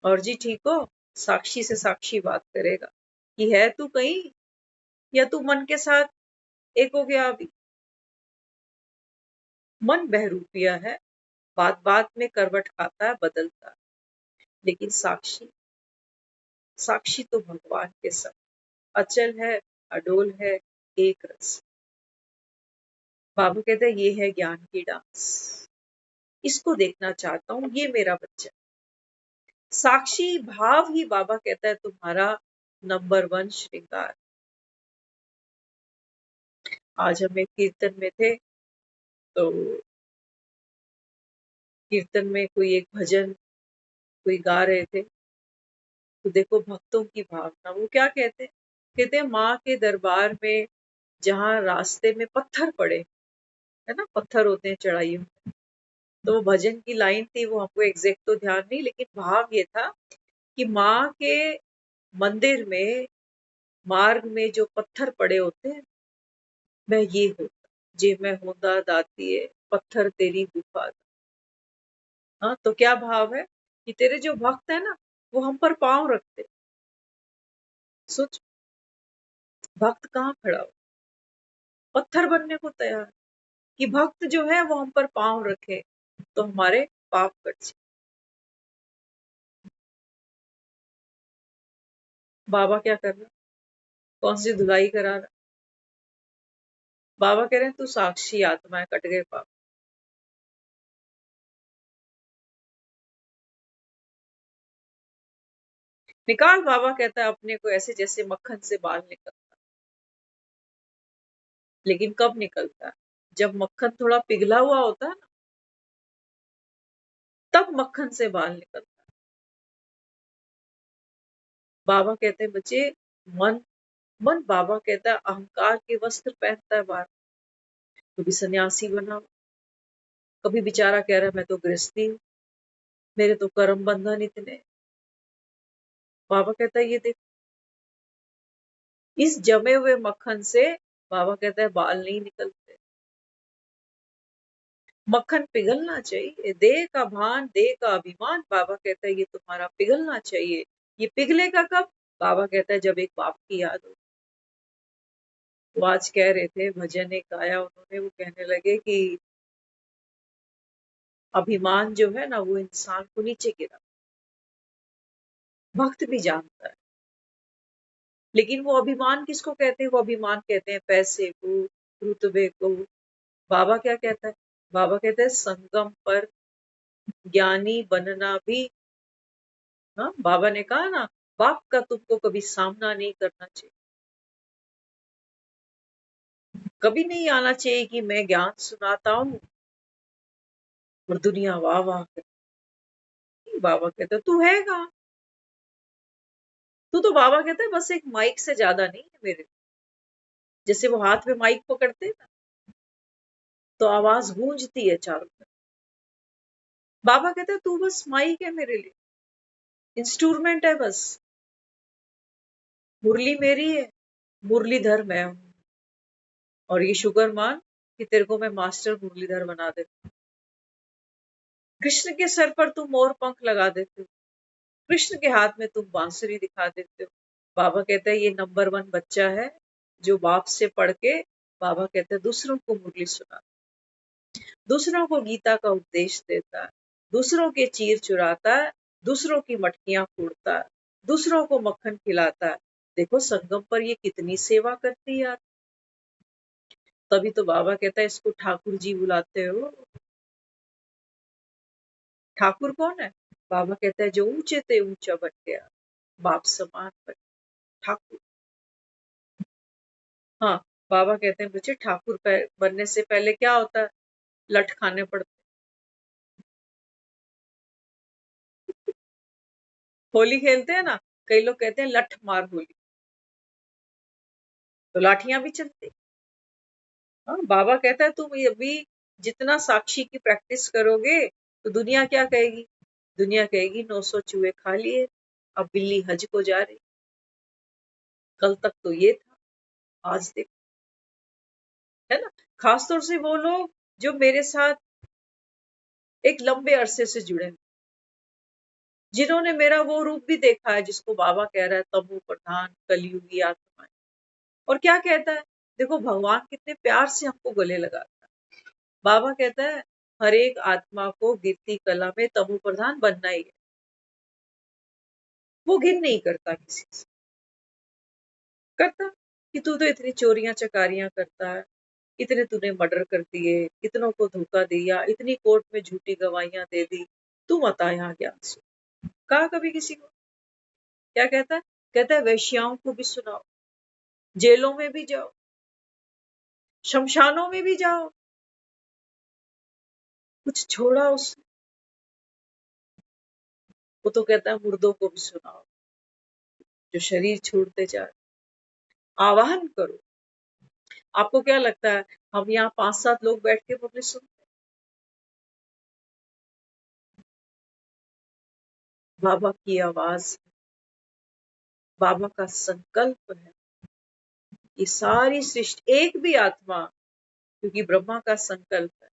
और जी ठीक हो? साक्षी से साक्षी बात करेगा कि है तू कहीं या तू मन के साथ एक हो गया अभी। मन बहरूपिया है, बात बात में करवट खाता है, बदलता है। लेकिन साक्षी, साक्षी तो भगवान के सब अचल है, अडोल है, एक रस। बाबा कहते हैं ये है ज्ञान की डांस, इसको देखना चाहता हूँ, ये मेरा बच्चा। साक्षी भाव ही बाबा कहता है तुम्हारा नंबर 1 श्रृंगार। आज हम एक कीर्तन में थे, तो कीर्तन में कोई एक भजन कोई गा रहे थे, तो देखो भक्तों की भावना। वो क्या कहते हैं? कहते हैं माँ के दरबार में जहाँ रास्ते में पत्थर पड़े, है ना, पत्थर होते हैं चढ़ाइयों में। तो वो भजन की लाइन थी, वो हमको एग्जैक्ट तो ध्यान नहीं, लेकिन भाव ये था कि माँ के मंदिर में मार्ग में जो पत्थर पड़े होते हैं, मैं ये होता जे मैं होंदा दाती है पत्थर तेरी गुफा दा। हाँ, तो क्या भाव है कि तेरे जो भक्त है ना, वो हम पर पांव रखते। सोच, भक्त कहाँ खड़ा हो, पत्थर बनने को तैयार, कि भक्त जो है वो हम पर पांव रखे तो हमारे पाप कट जाए। बाबा क्या कर रहा, कौन सी धुलाई करा रहा? बाबा कह रहे हैं तू साक्षी आत्मा है, कट गए पाप। निकाल, बाबा कहता है अपने को ऐसे जैसे मक्खन से बाल निकलता। लेकिन कब निकलता है? जब मक्खन थोड़ा पिघला हुआ होता है ना, तब मक्खन से बाल निकलता है। बाबा कहते हैं बच्चे, मन मन बाबा कहता है अहंकार के वस्त्र पहनता है बार, कभी सन्यासी बना, कभी बेचारा कह रहा है मैं तो गृहस्थी हूँ, मेरे तो कर्म बंधन इतने। बाबा कहता है ये देख, इस जमे हुए मक्खन से बाबा कहता है बाल नहीं निकलते। मक्खन पिघलना चाहिए, देह का भान, देह का अभिमान, बाबा कहता है ये तुम्हारा पिघलना चाहिए। ये पिघलेगा कब? बाबा कहता है जब एक बाप की याद हो। वो आज कह रहे थे, भजन एक गाया उन्होंने, वो कहने लगे कि अभिमान जो है ना वो इंसान को नीचे गिरा, भक्त भी जानता है। लेकिन वो अभिमान किसको कहते हैं? वो अभिमान कहते हैं पैसे को, रुतबे को। बाबा क्या कहता है? बाबा कहता है संगम पर ज्ञानी बनना भी, हाँ, बाबा ने कहा ना, बाप का तुमको कभी सामना नहीं करना चाहिए, कभी नहीं आना चाहिए कि मैं ज्ञान सुनाता हूँ और दुनिया वाह वाह करती। बाबा कहता है तू है कहाँ? तू तो, बाबा कहता है, बस एक माइक से ज्यादा नहीं है मेरे। जैसे वो हाथ में माइक पकड़ते हैं ना, तो आवाज गूंजती है चारों तरफ। बाबा कहता है तू बस माइक है मेरे लिए, इंस्ट्रूमेंट है बस। मुरली मेरी है, मुरलीधर मैं हूँ। और ये शुक्र मान कि तेरे को मैं मास्टर मुरलीधर बना देती हूँ। कृष्ण के सर पर तुम मोर पंख लगा देते हो, कृष्ण के हाथ में तुम बांसुरी दिखा देते हो। बाबा कहता है ये नंबर 1 बच्चा है, जो बाप से पढ़ के, बाबा कहते हैं दूसरों को मुरली सुना, दूसरों को गीता का उपदेश देता है, दूसरों के चीर चुराता है, दूसरों की मटकियां फोड़ता है, दूसरों को मक्खन खिलाता है। देखो संगम पर ये कितनी सेवा करती है यार। तभी तो बाबा कहता है इसको ठाकुर जी बुलाते हो। ठाकुर कौन है? बाबा कहता है जो ऊंचे ते ऊंचा बन गया, बाप समान बन, ठाकुर। हाँ, बाबा कहते हैं बच्चे ठाकुर बनने से पहले क्या होता है? लठ खाने पड़ते। होली खेलते हैं ना, कई लोग कहते हैं लठ मार होली, तो लाठियां भी चलती। हाँ, बाबा कहता है तुम ये अभी जितना साक्षी की प्रैक्टिस करोगे, तो दुनिया क्या कहेगी? दुनिया कहेगी 900 चूहे खा लिए, अब बिल्ली हज को जा रही। कल तक तो ये था, आज देख, है ना। खासतौर से वो लोग जो मेरे साथ एक लंबे अरसे से जुड़े हैं, जिन्होंने मेरा वो रूप भी देखा है जिसको बाबा कह रहा है तमो प्रधान कलयुगी आत्मा। और क्या कहता है, देखो भगवान कितने प्यार से हमको गले लगाता है। बाबा कहता है हर एक आत्मा को गिरती कला में तमो प्रधान बनना ही है। वो घिन नहीं करता किसी से, करता कि तू तो इतनी चोरियां चकारियां करता है, इतने तूने मर्डर कर दिए, इतनों को धोखा दिया, इतनी कोर्ट में झूठी गवाहियां दे दी, तू मत आ यहाँ ज्ञान से। कहा कभी किसी को? क्या कहता है? कहता है वैश्याओं को भी सुनाओ, जेलों में भी जाओ, शमशानों में भी जाओ, कुछ छोड़ा उसने? वो तो कहता है मुर्दों को भी सुनाओ जो शरीर छोड़ते जा रहे, आवाहन करो। आपको क्या लगता है हम यहाँ 5-7 लोग बैठ के मुरली सुनते? बाबा की आवाज, बाबा का संकल्प है। ये सारी सृष्टि, एक भी आत्मा, क्योंकि ब्रह्मा का संकल्प है,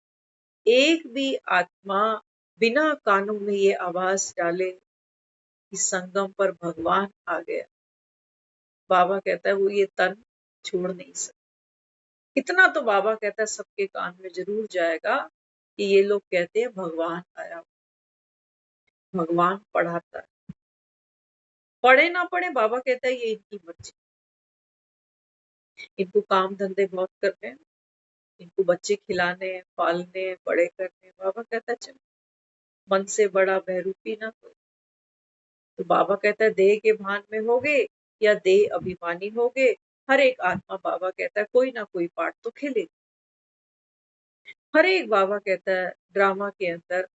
एक भी आत्मा बिना कानों में ये आवाज डाले कि संगम पर भगवान आ गया, बाबा कहता है वो ये तन छोड़ नहीं सकता। इतना तो बाबा कहता है सबके कान में जरूर जाएगा कि ये लोग कहते हैं भगवान आया, भगवान पढ़ाता है। पढ़े ना पढ़े बाबा कहता है ये इनकी मर्जी, इनको काम धंधे बहुत करने हैं, इनको बच्चे खिलाने हैं, पालने हैं, बड़े करने हैं। बाबा कहता है चलो, मन से बड़ा बहरूपी ना हो। तो बाबा कहता है देह के भान में होगे या देह अभिमानी होगे, हर एक आत्मा बाबा कहता है कोई ना कोई पार्ट तो खेलेगी। हर एक बाबा कहता है ड्रामा के अंदर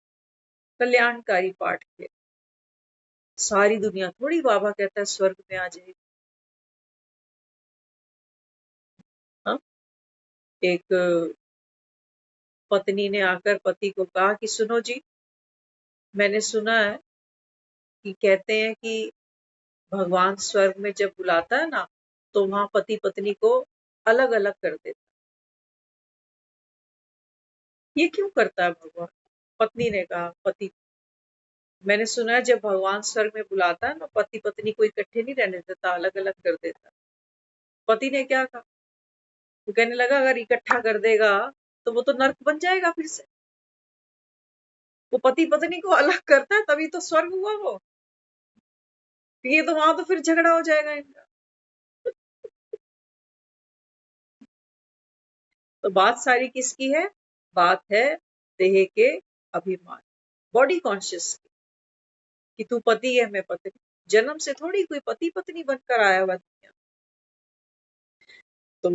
कल्याणकारी पार्ट खेले। सारी दुनिया थोड़ी बाबा कहता है स्वर्ग में आ जाएगी। हाँ? एक पत्नी ने आकर पति को कहा कि सुनो जी, मैंने सुना है कि कहते हैं कि भगवान स्वर्ग में जब बुलाता है ना तो वहां पति पत्नी को अलग अलग कर देता है। ये क्यों करता है भगवान? पत्नी ने कहा पति, मैंने सुना है जब भगवान स्वर्ग में बुलाता है ना पति पत्नी को इकट्ठे नहीं रहने देता, अलग अलग कर देता। पति ने क्या कहा? वो कहने लगा अगर इकट्ठा कर देगा तो वो तो नर्क बन जाएगा फिर से। वो पति पत्नी को अलग करता है तभी तो स्वर्ग हुआ वो। ये तो वहां तो फिर झगड़ा हो जाएगा इनका। तो बात सारी किसकी है? बात है देह के अभिमान, बॉडी कॉन्शियस की, कि तू पति है मैं पत्नी। जन्म से थोड़ी कोई पति पत्नी बनकर आया हुआ दुनिया। तो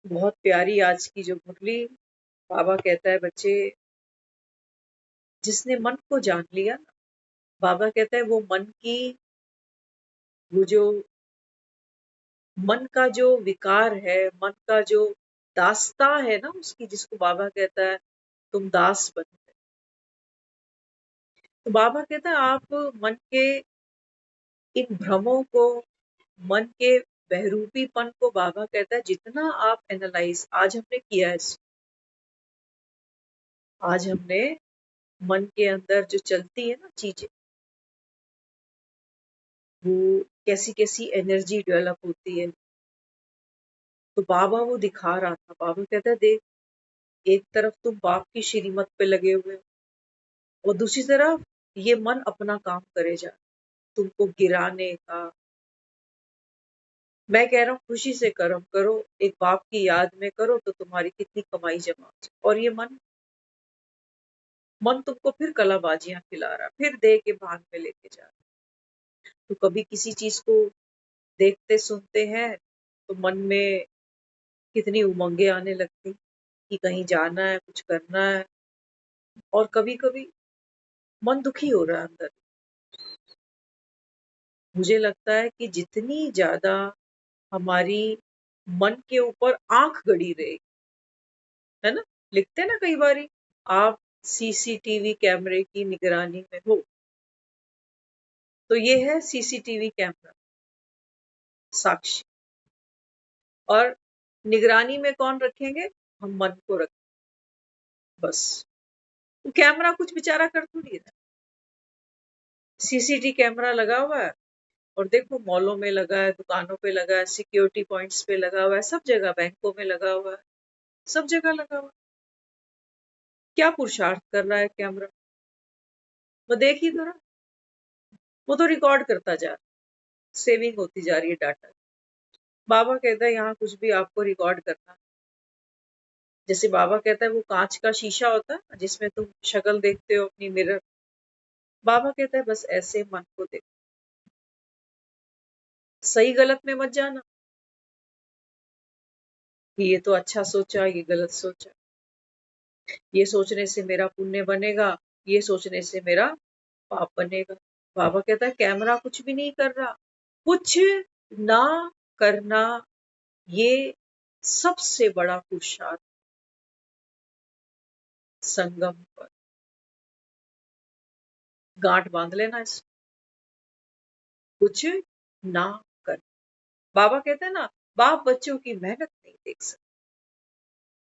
बहुत प्यारी आज की जो मुरली, बाबा कहता है बच्चे जिसने मन को जान लिया, बाबा कहता है वो मन की, वो जो मन का जो विकार है, मन का जो दासता है ना उसकी, जिसको बाबा कहता है तुम दास बन गए। तो बाबा कहता है आप मन के इन भ्रमों को, मन के बहरूपीपन को, बाबा कहता है जितना आप एनालाइज, आज हमने किया है, आज हमने मन के अंदर जो चलती है ना चीजें, वो कैसी कैसी एनर्जी डेवलप होती है, तो बाबा वो दिखा रहा था। बाबा कहता है देख, एक तरफ तुम बाप की श्रीमत पे लगे हुए हो और दूसरी तरफ ये मन अपना काम करे जा, तुमको गिराने का। मैं कह रहा हूँ खुशी से कर्म करो, एक बाप की याद में करो तो तुम्हारी कितनी कमाई जमा हो जाए। और ये मन, मन तुमको फिर कलाबाजियां खिला रहा, फिर देह के भान में लेके जा रहा। तो कभी किसी चीज को देखते सुनते हैं तो मन में कितनी उमंगे आने लगती कि कहीं जाना है, कुछ करना है। और कभी कभी मन दुखी हो रहा है अंदर। मुझे लगता है कि जितनी ज्यादा हमारी मन के ऊपर आंख गड़ी रहेगी, है ना, लिखते हैं ना कई बारी, आप सीसीटीवी कैमरे की निगरानी में हो, तो ये है सीसीटीवी कैमरा साक्षी। और निगरानी में कौन रखेंगे? हम मन को रखें बस। वो कैमरा कुछ बेचारा कर थोड़ी रहा, सीसीटी कैमरा लगा हुआ है और देखो मॉलों में लगा है, दुकानों पे लगा है, सिक्योरिटी पॉइंट्स पे लगा हुआ है, सब जगह बैंकों में लगा हुआ है, सब जगह लगा हुआ है। क्या पुरुषार्थ कर रहा है कैमरा? वो देख ही तो रहा, वो तो रिकॉर्ड करता जा रहा, सेविंग होती जा रही है डाटा। बाबा कहता है यहाँ कुछ भी आपको रिकॉर्ड करना है। जैसे बाबा कहता है वो कांच का शीशा होता है जिसमें तुम शक्ल देखते हो अपनी मिरर, बाबा कहता है बस ऐसे मन को देखो, सही गलत में मत जाना कि ये तो अच्छा सोचा, ये गलत सोचा, ये सोचने से मेरा पुण्य बनेगा, ये सोचने से मेरा पाप बनेगा। बाबा कहता है कैमरा कुछ भी नहीं कर रहा, कुछ ना करना ये सबसे बड़ा पुरुषार्थ। संगम पर गांठ बांध लेना इस, कुछ ना कर। बाबा कहते हैं ना, बाप बच्चों की मेहनत नहीं देख सकते।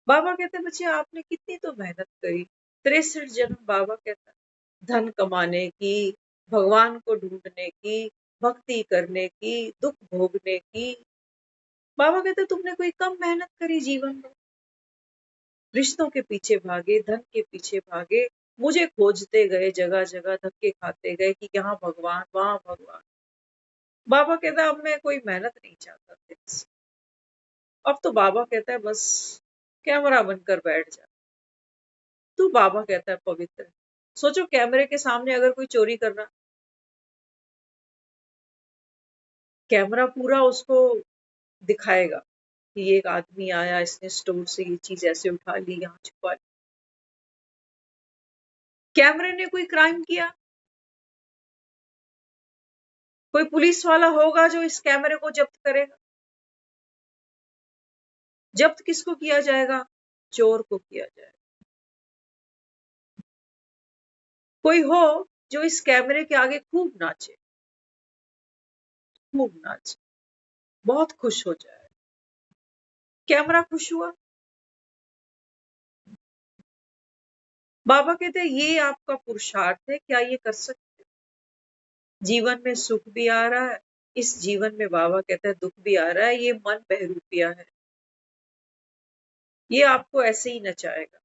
बाबा कहते हैं बच्चे आपने कितनी तो मेहनत करी, 63 जन्म, बाबा कहता है धन कमाने की, भगवान को ढूंढने की, भक्ति करने की, दुख भोगने की। बाबा कहते हैं तुमने कोई कम मेहनत करी जीवन में? रिश्तों के पीछे भागे, धन के पीछे भागे, मुझे खोजते गए, जगह जगह धक्के खाते गए कि यहाँ भगवान वहां भगवान। बाबा कहता है अब मैं कोई मेहनत नहीं चाहता तेरे से। अब तो बाबा कहता है बस कैमरा बनकर बैठ जा। तू, बाबा कहता है, पवित्र है। सोचो कैमरे के सामने अगर कोई चोरी कर रहा, कैमरा पूरा उसको दिखाएगा कि ये एक आदमी आया, इसने स्टोर से ये चीज ऐसे उठा ली, यहाँ छुपा ली। कैमरे ने कोई क्राइम किया, कोई पुलिस वाला होगा जो इस कैमरे को जब्त करेगा। जब्त किसको किया जाएगा? चोर को किया जाएगा। कोई हो जो इस कैमरे के आगे खूब नाचे, खूब नाचे, बहुत खुश हो जाए। कैमरा खुश हुआ। बाबा कहते हैं ये आपका पुरुषार्थ है, क्या ये कर सकते? जीवन में सुख भी आ रहा है, इस जीवन में बाबा कहता है दुख भी आ रहा है, ये मन बहरूपिया है, ये आपको ऐसे ही नचाएगा।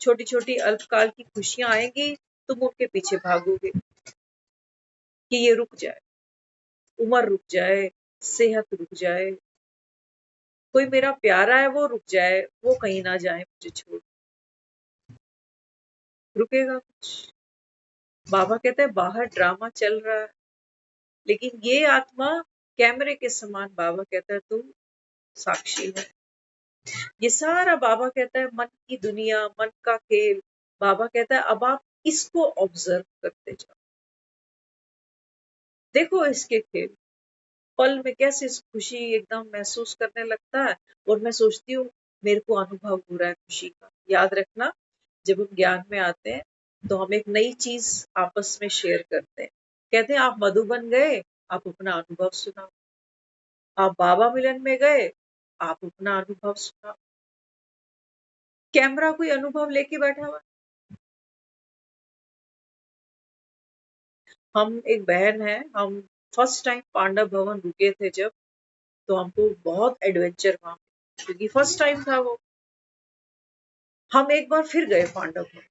छोटी छोटी अल्पकाल की खुशियां आएंगी, तुम उनके पीछे भागोगे कि ये रुक जाए, उम्र रुक जाए, सेहत रुक जाए, कोई मेरा प्यारा है वो रुक जाए, वो कहीं ना जाए मुझे छोड़। रुकेगा कुछ? बाबा कहते हैं बाहर ड्रामा चल रहा है, लेकिन ये आत्मा कैमरे के समान, बाबा कहता है तू साक्षी है। ये सारा बाबा कहता है मन की दुनिया, मन का खेल। बाबा कहता है अब आप इसको ऑब्जर्व करते जाओ, देखो इसके खेल, पल में कैसे खुशी एकदम महसूस करने लगता है। और मैं सोचती हूँ मेरे को अनुभव हो रहा है खुशी का। याद रखना, जब हम ज्ञान में आते हैं तो हम एक नई चीज आपस में शेयर करते हैं। कहते हैं आप मधुबन गए, आप अपना अनुभव सुनाओ। आप बाबा मिलन में गए, आप अपना अनुभव सुनाओ। कैमरा कोई अनुभव लेके बैठा हुआ? हम एक बहन है, हम फर्स्ट टाइम पांडव भवन रुके थे जब, तो हमको बहुत एडवेंचर वहां, क्योंकि फर्स्ट टाइम था वो। हम एक बार फिर गए पांडव भवन,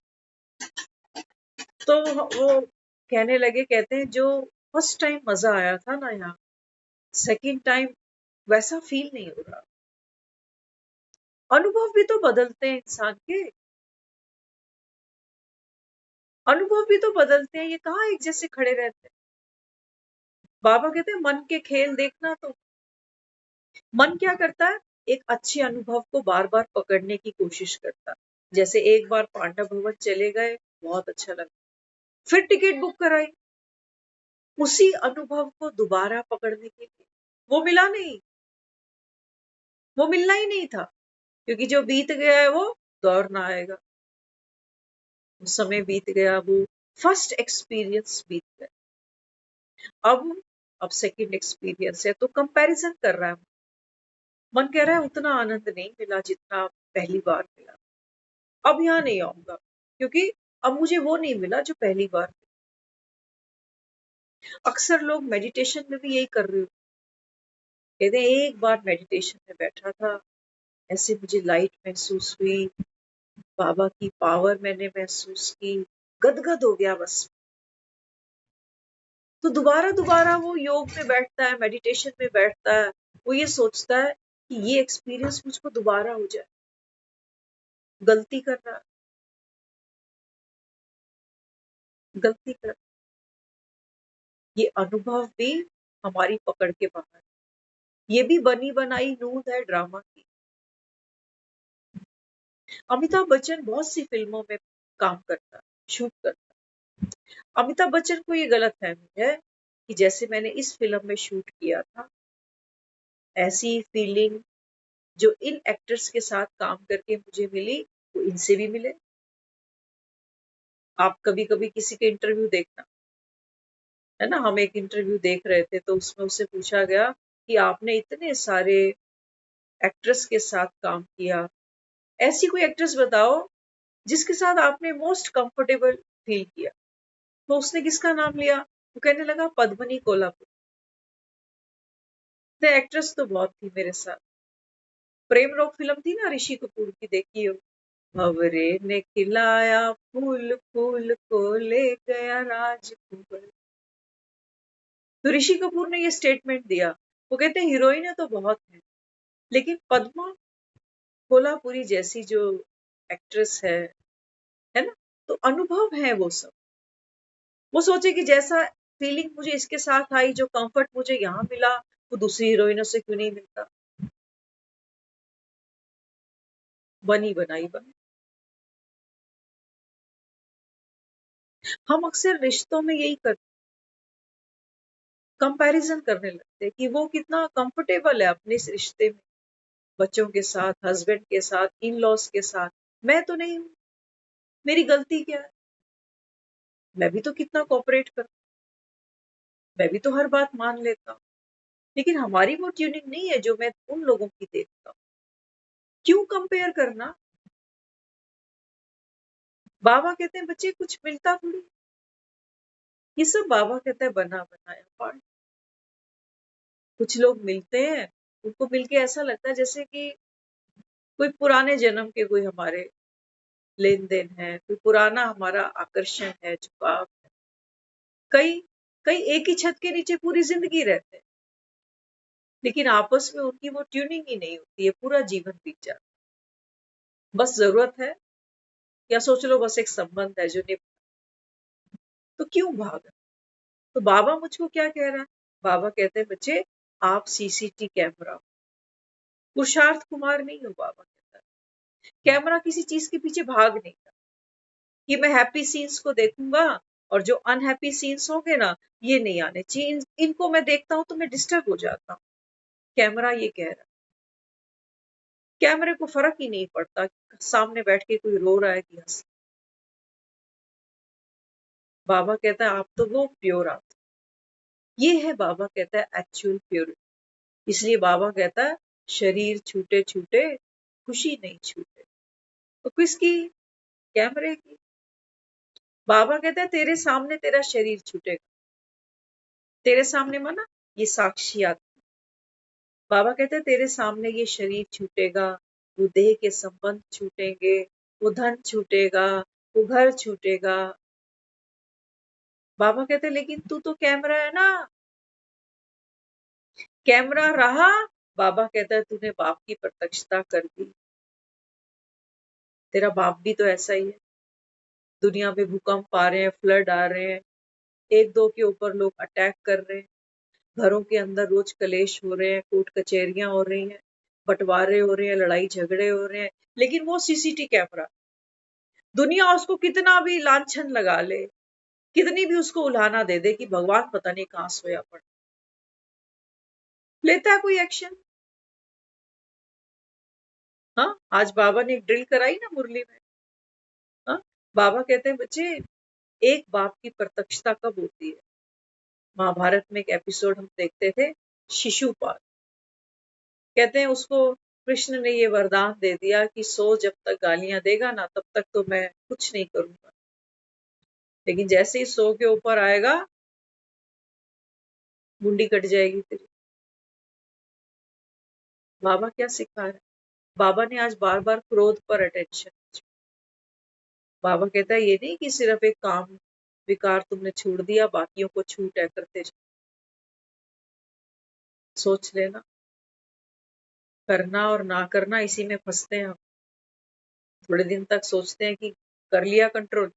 तो वो कहने लगे, कहते हैं जो फर्स्ट टाइम मजा आया था ना यहाँ, सेकंड टाइम वैसा फील नहीं हो रहा। अनुभव भी तो बदलते हैं इंसान के, अनुभव भी तो बदलते हैं, ये कहाँ एक जैसे खड़े रहते हैं। बाबा कहते हैं मन के खेल देखना, तो मन क्या करता है, एक अच्छे अनुभव को बार बार पकड़ने की कोशिश करता है। जैसे एक बार पांडव भवन चले गए, बहुत अच्छा लगा, फिर टिकट बुक कराई उसी अनुभव को दोबारा पकड़ने के लिए। वो मिला नहीं, वो मिलना ही नहीं था, क्योंकि जो बीत गया है वो दौर ना आएगा। वो समय बीत गया, वो फर्स्ट एक्सपीरियंस बीत गया। अब सेकंड एक्सपीरियंस है, तो कंपैरिजन कर रहा है मन, कह रहा है उतना आनंद नहीं मिला जितना पहली बार मिला, अब यहाँ नहीं आऊंगा, क्योंकि अब मुझे वो नहीं मिला जो पहली बार। अक्सर लोग मेडिटेशन में भी यही कर रहे हो। कहते हैं एक बार मेडिटेशन में बैठा था, ऐसे मुझे लाइट महसूस हुई, बाबा की पावर मैंने महसूस की, गदगद हो गया बस। तो दोबारा दोबारा वो योग में बैठता है, मेडिटेशन में बैठता है, वो ये सोचता है कि ये एक्सपीरियंस मुझको दोबारा हो जाए। गलती कर रहा है, गलती कर। ये अनुभव भी हमारी पकड़ के बाहर। ये भी बनी बनाई नूंद है ड्रामा की। अमिताभ बच्चन बहुत सी फिल्मों में काम करता है, शूट करता है। अमिताभ बच्चन को ये गलतफहमी है कि जैसे मैंने इस फिल्म में शूट किया था, ऐसी फीलिंग जो इन एक्टर्स के साथ काम करके मुझे मिली, वो इनसे भी मिले। आप कभी कभी किसी के इंटरव्यू देखना, है ना, हम एक इंटरव्यू देख रहे थे तो उसमें उससे पूछा गया कि आपने इतने सारे एक्ट्रेस के साथ काम किया, ऐसी कोई एक्ट्रेस बताओ जिसके साथ आपने मोस्ट कंफर्टेबल फील किया। तो उसने किसका नाम लिया? वो कहने लगा पद्मनी कोल्हापुर। तो एक्ट्रेस तो बहुत थी मेरे साथ। प्रेम रोग फिल्म थी ना ऋषि कपूर की, देखी हो? भंवरे ने खिलाया फूल, फूल को ले गया राजकुंवर। तो ऋषि कपूर ने ये स्टेटमेंट दिया, वो कहते हैं हीरोइनें तो बहुत हैं, लेकिन पद्मा कोल्हापुरी जैसी जो एक्ट्रेस है ना, तो अनुभव है वो सब। वो सोचे कि जैसा फीलिंग मुझे इसके साथ आई, जो कंफर्ट मुझे यहाँ मिला, वो दूसरी हीरोइनों से क्यों नहीं मिलता। बनी बनाई बने। हम अक्सर रिश्तों में यही करते, कंपैरिजन करने लगते हैं कि वो कितना कंफर्टेबल है अपने इस रिश्ते में, बच्चों के साथ, हस्बैंड के साथ, इन लॉज के साथ। मैं तो नहीं हूँ, मेरी गलती क्या है? मैं भी तो कितना कोऑपरेट करता हूँ, मैं भी तो हर बात मान लेता हूँ। लेकिन हमारी वो ट्यूनिंग नहीं है जो मैं उन लोगों की देखता हूँ। क्यों कंपेयर करना? बाबा कहते हैं बच्चे कुछ मिलता थोड़ी, ये सब बाबा कहता है बना बनाया पार्ट। कुछ लोग मिलते हैं, उनको मिलके ऐसा लगता है जैसे कि कोई पुराने जन्म के कोई हमारे लेन देन है, कोई पुराना हमारा आकर्षण है, झुकाव है। कई कई एक ही छत के नीचे पूरी जिंदगी रहते हैं, लेकिन आपस में उनकी वो ट्यूनिंग ही नहीं होती है, पूरा जीवन बीत जाता है। बस जरूरत है, या सोच लो बस एक संबंध है जो निभ। तो क्यों भागा? तो बाबा मुझको क्या कह रहा है? बाबा कहते हैं बच्चे आप सीसीटी कैमरा हो, पुरुषार्थ कुमार नहीं हो। बाबा कहता है कैमरा किसी चीज के पीछे भाग नहीं रहा कि मैं हैप्पी सीन्स को देखूंगा और जो अनहैप्पी सीन्स होंगे ना, ये नहीं आने चाहिए, इनको मैं देखता हूं तो मैं डिस्टर्ब हो जाता हूँ। कैमरा ये कह रहा है। कैमरे को फर्क ही नहीं पड़ता सामने बैठ के कोई रो रहा है कि हंस। बाबा कहता है आप तो वो प्योर आत्मा। ये है बाबा कहता है एक्चुअल प्योरिटी। इसलिए बाबा कहता है शरीर छूटे छूटे खुशी नहीं छूटे। तो किसकी? कैमरे की। बाबा कहता है तेरे सामने तेरा शरीर छूटेगा। तेरे सामने माना ये साक्षी आत्मा। बाबा कहते हैं तेरे सामने ये शरीर छूटेगा, वो देह के संबंध छूटेंगे, वो धन छूटेगा, वो घर छूटेगा। बाबा कहते हैं लेकिन तू तो कैमरा है ना। कैमरा रहा, बाबा कहता है तूने बाप की प्रत्यक्षता कर दी। तेरा बाप भी तो ऐसा ही है। दुनिया में भूकंप आ रहे हैं, फ्लड आ रहे हैं, एक दो के ऊपर लोग अटैक कर रहे हैं, घरों के अंदर रोज कलेश हो रहे हैं, कोर्ट कचहरियां हो रही हैं, बंटवारे हो रहे हैं, लड़ाई झगड़े हो रहे हैं, लेकिन वो सीसीटी कैमरा। दुनिया उसको कितना भी लांछन लगा ले, कितनी भी उसको उल्हाना दे दे कि भगवान पता नहीं कहां सोया पड़ा, लेता है कोई एक्शन? हाँ, आज बाबा ने एक ड्रिल कराई ना मुरली में। हाँ, बाबा कहते हैं बच्चे एक बाप की प्रत्यक्षता कब होती है? महाभारत में एक एपिसोड हम देखते थे, शिशुपाल। कहते हैं उसको कृष्ण ने ये वरदान दे दिया कि सो जब तक गालियां देगा ना तब तक तो मैं कुछ नहीं करूंगा, लेकिन जैसे ही सो के ऊपर आएगा मुंडी कट जाएगी तेरी। बाबा क्या सिखा रहे हैं? बाबा ने आज बार बार क्रोध पर अटेंशन। बाबा कहता है ये नहीं कि सिर्फ एक काम विकार तुमने छोड़ दिया, बाकियों को छूट है करते जाओ। सोच लेना, करना और ना करना इसी में फंसते हैं हम। थोड़े दिन तक सोचते हैं कि कर लिया कंट्रोल,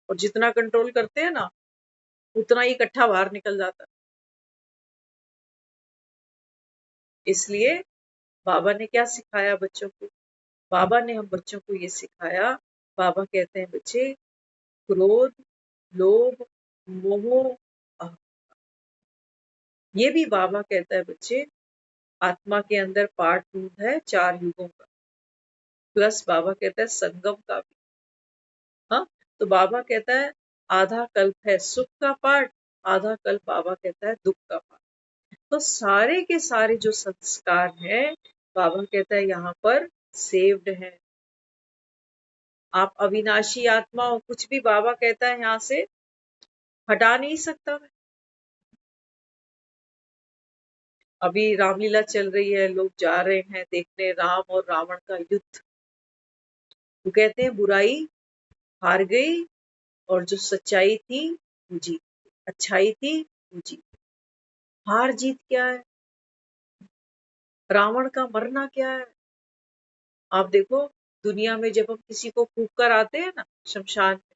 और जितना कंट्रोल करते हैं ना उतना ही इकट्ठा बाहर निकल जाता है। इसलिए बाबा ने क्या सिखाया बच्चों को? बाबा ने हम बच्चों को ये सिखाया, बाबा कहते हैं बच्चे, क्रोध, लोभ, मोह, अहं। ये भी बाबा कहता है बच्चे, आत्मा के अंदर पार्ट टूट है 4 युगों का, प्लस बाबा कहता है संगम का भी। हाँ, तो बाबा कहता है आधा कल्प है सुख का पार्ट, आधा कल्प बाबा कहता है दुख का पार्ट। तो सारे के सारे जो संस्कार हैं, बाबा कहता है यहाँ पर सेव्ड है। आप अविनाशी आत्मा हो, कुछ भी बाबा कहता है यहाँ से हटा नहीं सकता मैं। अभी रामलीला चल रही है, लोग जा रहे हैं देखने राम और रावण का युद्ध। वो कहते हैं बुराई हार गई और जो सच्चाई थी वो जीत गई, अच्छाई थी वो जीत गई। हार जीत क्या है? रावण का मरना क्या है? आप देखो, दुनिया में जब हम किसी को फूंक कर आते हैं ना शमशान में,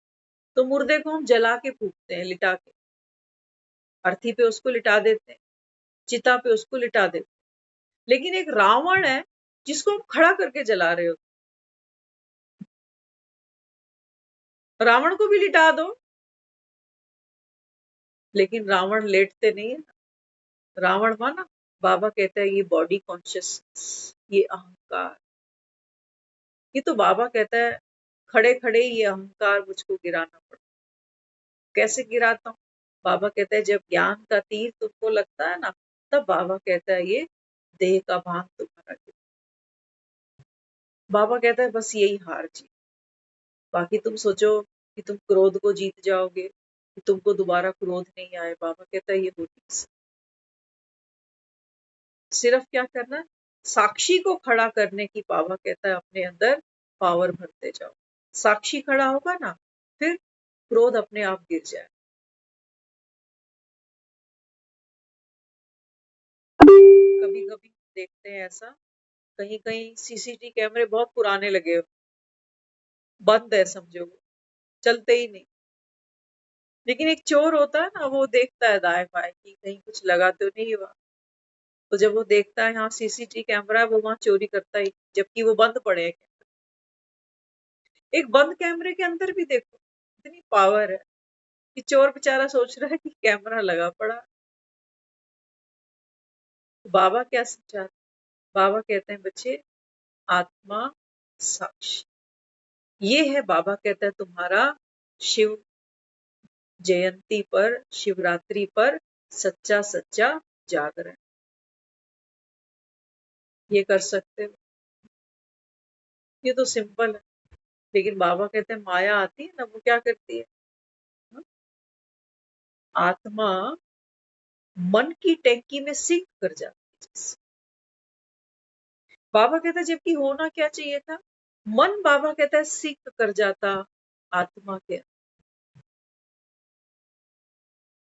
तो मुर्दे को हम जला के फूंकते हैं, लिटा के, अर्थी पे उसको लिटा देते हैं, चिता पे उसको लिटा देते हैं। लेकिन एक रावण है जिसको हम खड़ा करके जला रहे हो। रावण को भी लिटा दो, लेकिन रावण लेटते नहीं है ना। रावण माना, बाबा कहता है ये बॉडी कॉन्शियसनेस, ये अहंकार, ये तो बाबा कहता है खड़े खड़े ये अहंकार मुझको गिराना पड़ा। कैसे गिराता हूँ? बाबा कहता है जब ज्ञान का तीर तुमको लगता है ना, तब बाबा कहता है ये देह का भान तुम्हारा गिरा। बाबा कहता है बस यही हार जीत। बाकी तुम सोचो कि तुम क्रोध को जीत जाओगे, कि तुमको दोबारा क्रोध नहीं आए, बाबा कहता है ये हो नहीं सकता। सिर्फ क्या करना है? साक्षी को खड़ा करने की बाबा कहता है अपने अंदर पावर भरते जाओ। साक्षी खड़ा होगा ना, फिर क्रोध अपने आप गिर जाए। कभी कभी देखते हैं ऐसा, कहीं कहीं सीसीटीवी कैमरे बहुत पुराने लगे हो, बंद है समझो, वो चलते ही नहीं। लेकिन एक चोर होता है ना, वो देखता है दाएं बाएं कि कहीं कुछ लगा तो नहीं हुआ। तो जब वो देखता है यहाँ सीसीटीवी कैमरा है, वो वहां चोरी करता ही, जबकि वो बंद पड़े हैं। एक बंद कैमरे के अंदर भी देखो इतनी पावर है कि चोर बेचारा सोच रहा है कि कैमरा लगा पड़ा। तो बाबा क्या समझा? बाबा कहते हैं बच्चे, आत्मा साक्षी, ये है बाबा कहता है तुम्हारा शिव जयंती पर, शिवरात्रि पर सच्चा सच्चा जागरण। ये कर सकते हो, ये तो सिंपल है। लेकिन बाबा कहते हैं माया आती है ना, वो क्या करती है? हाँ? आत्मा मन की टैंकी में सिंक कर जाती है जैसे। बाबा कहता है जबकि होना क्या चाहिए था, मन बाबा कहता है सिंक कर जाता आत्मा के।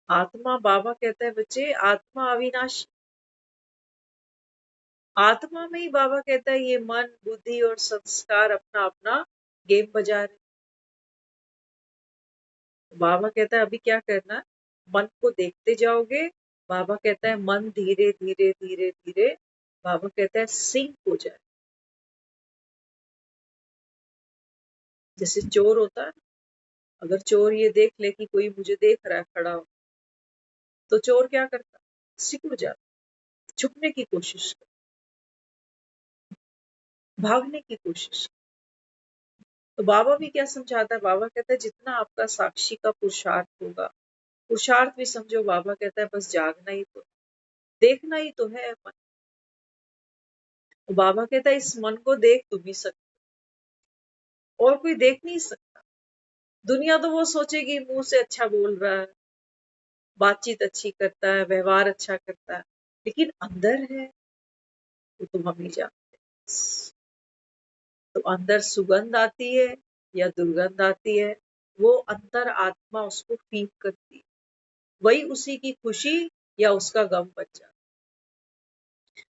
आत्मा बाबा कहता है बच्चे, आत्मा अविनाशी। आत्मा में ही बाबा कहता है ये मन बुद्धि और संस्कार अपना अपना गेम बजा रहे। बाबा कहता है अभी क्या करना है, मन को देखते जाओगे। बाबा कहता है मन धीरे धीरे धीरे धीरे, बाबा कहता है सिंक हो जाए। जैसे चोर होता है, अगर चोर ये देख ले कि कोई मुझे देख रहा है खड़ा हो, तो चोर क्या करता? सिकुड़ जाता, छुपने की कोशिश करता, भागने की कोशिश। तो बाबा भी क्या समझाता है? बाबा कहता है जितना आपका साक्षी का पुरुषार्थ होगा, पुरुषार्थ भी समझो, बाबा कहता है बस जागना ही तो, देखना ही तो है मन। तो बाबा कहता है इस मन को देख तुम ही सकते, और कोई देख नहीं सकता। दुनिया तो वो सोचेगी मुंह से अच्छा बोल रहा है, बातचीत अच्छी करता है, व्यवहार अच्छा करता है, लेकिन अंदर है वो तो हम ही जानते हैं। तो अंदर सुगंध आती है या दुर्गंध आती है, वो अंतर आत्मा उसको फील करती है, वही उसी की खुशी या उसका गम बन जाता है।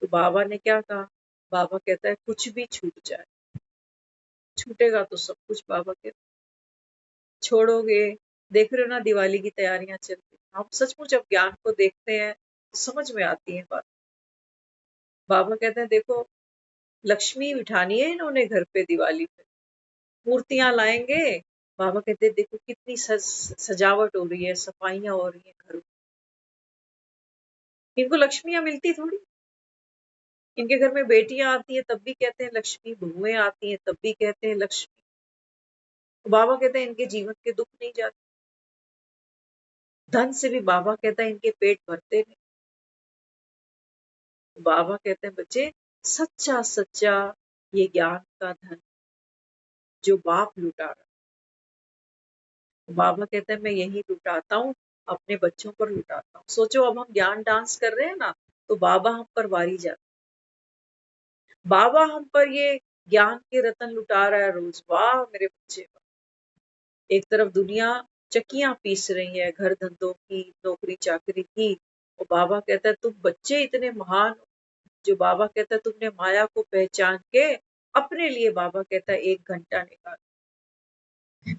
तो बाबा ने क्या कहा? बाबा कहता है कुछ भी छूट जाए, छूटेगा तो सब कुछ। बाबा कहते छोड़ोगे, देख रहे हो ना दिवाली की तैयारियां चल रही, हम सचमुच जब ज्ञान को देखते हैं तो समझ में आती है बात। बाबा कहते हैं देखो, लक्ष्मी बिठानी है इन्होंने घर पे दिवाली पे, मूर्तियां लाएंगे। बाबा कहते हैं देखो कितनी सजावट हो रही है, सफाइयां हो रही है घरों। इनको लक्ष्मियां मिलती थोड़ी, इनके घर में बेटियां आती है तब भी कहते हैं लक्ष्मी, बहुएं आती हैं तब भी कहते हैं लक्ष्मी। तो बाबा कहते हैं इनके जीवन के दुख नहीं जाते। धन से भी बाबा कहता है इनके पेट भरते नहीं। तो बाबा कहते हैं बच्चे, सच्चा सच्चा ये ज्ञान का धन जो बाप लुटा रहा। बाबा कहते हैं मैं यही लुटाता हूँ, अपने बच्चों पर लुटाता हूँ। सोचो अब हम ज्ञान डांस कर रहे हैं ना, तो बाबा हम पर वारी जाता, बाबा हम पर ये ज्ञान के रतन लुटा रहा है रोज। वाह मेरे बच्चे, एक तरफ दुनिया चक्कियां पीस रही है घर धंधों की, नौकरी चाकरी की, और बाबा कहता है तुम बच्चे इतने महान हो, जो बाबा कहता है तुमने माया को पहचान के अपने लिए, बाबा कहता है 1 घंटा निकाल,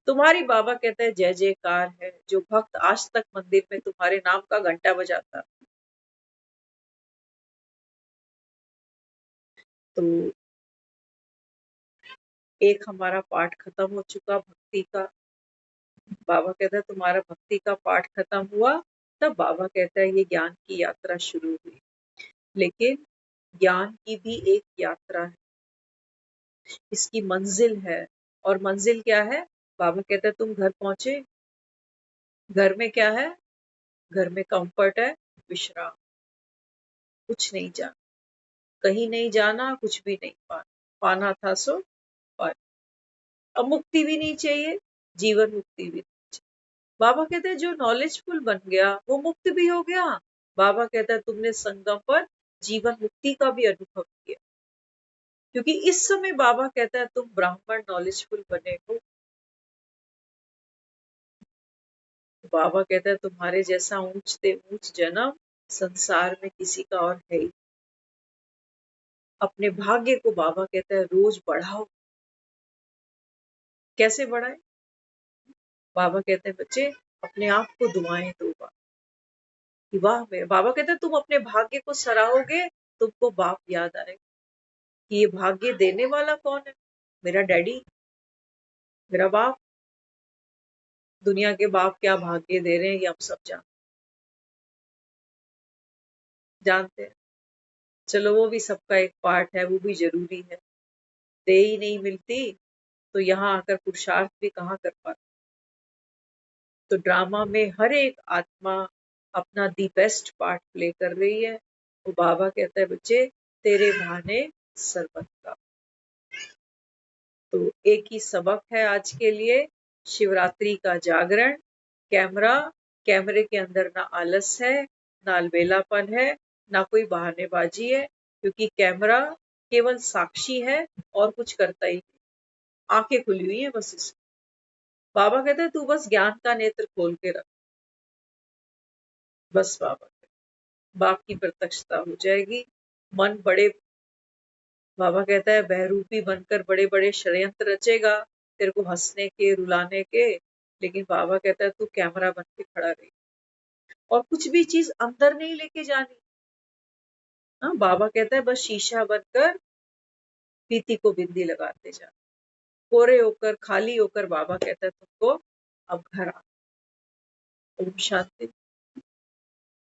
तुम्हारी बाबा कहता है जय जयकार है। जो भक्त आज तक मंदिर में तुम्हारे नाम का घंटा बजाता, तो एक हमारा पाठ खत्म हो चुका भक्ति का। बाबा कहता है तुम्हारा भक्ति का पाठ खत्म हुआ, तब बाबा कहता है ये ज्ञान की यात्रा शुरू हुई। लेकिन ज्ञान की भी एक यात्रा है, इसकी मंजिल है। और मंजिल क्या है? बाबा कहता है तुम घर पहुंचे, घर में क्या है? घर में कंफर्ट है, विश्राम, कुछ नहीं जाना, कहीं नहीं जाना, कुछ भी नहीं पाना, पाना था सो पाया। अब मुक्ति भी नहीं चाहिए, जीवन मुक्ति भी नहीं चाहिए। बाबा कहते हैं जो नॉलेजफुल बन गया वो मुक्त भी हो गया। बाबा कहता है तुमने संगम पर जीवन मुक्ति का भी अनुभव किया, क्योंकि इस समय बाबा कहता है तुम ब्राह्मण नॉलेजफुल बने हो। बाबा कहता है तुम्हारे जैसा ऊंच से ऊंच जन्म संसार में किसी का और है ही। अपने भाग्य को बाबा कहता है रोज बढ़ाओ। कैसे बढ़ाए? बाबा कहते हैं बच्चे अपने आप को दुआएं दो कि वाह मेरे, बाबा कहते हैं तुम अपने भाग्य को सराहोगे, तुमको बाप याद आएगा कि ये भाग्य देने वाला कौन है? मेरा डैडी, मेरा बाप। दुनिया के बाप क्या भाग्य दे रहे हैं ये हम सब जानते हैं। चलो वो भी सबका एक पार्ट है, वो भी जरूरी है। दे ही नहीं मिलती तो यहाँ आकर पुरुषार्थ भी कहाँ कर पाते। तो ड्रामा में हर एक आत्मा अपना दी बेस्ट पार्ट प्ले कर रही है। वो बाबा कहता है बच्चे तेरे बहाने सरबत का। तो एक ही सबक है आज के लिए, शिवरात्रि का जागरण। कैमरा, कैमरे के अंदर ना आलस है, ना अलबेलापन है, ना कोई बहानेबाजी है, क्योंकि कैमरा केवल साक्षी है और कुछ करता ही नहीं, आंखें खुली हुई है बस इसकी। बाबा कहते हैं तू बस ज्ञान का नेत्र खोल के रख, बस बाबा बाप की प्रत्यक्षता हो जाएगी। मन बड़े, बाबा कहता है बहरूपी बनकर बड़े बड़े षड्यंत्र रचेगा तेरे को हंसने के, रुलाने के, लेकिन बाबा कहता है तू कैमरा बन के खड़ा रही, और कुछ भी चीज अंदर नहीं लेके जानी। हाँ, बाबा कहता है बस शीशा बनकर पीती को बिंदी लगाते जा, कोरे होकर, खाली होकर। बाबा कहता है तुमको अब घर आ। ओम शांति।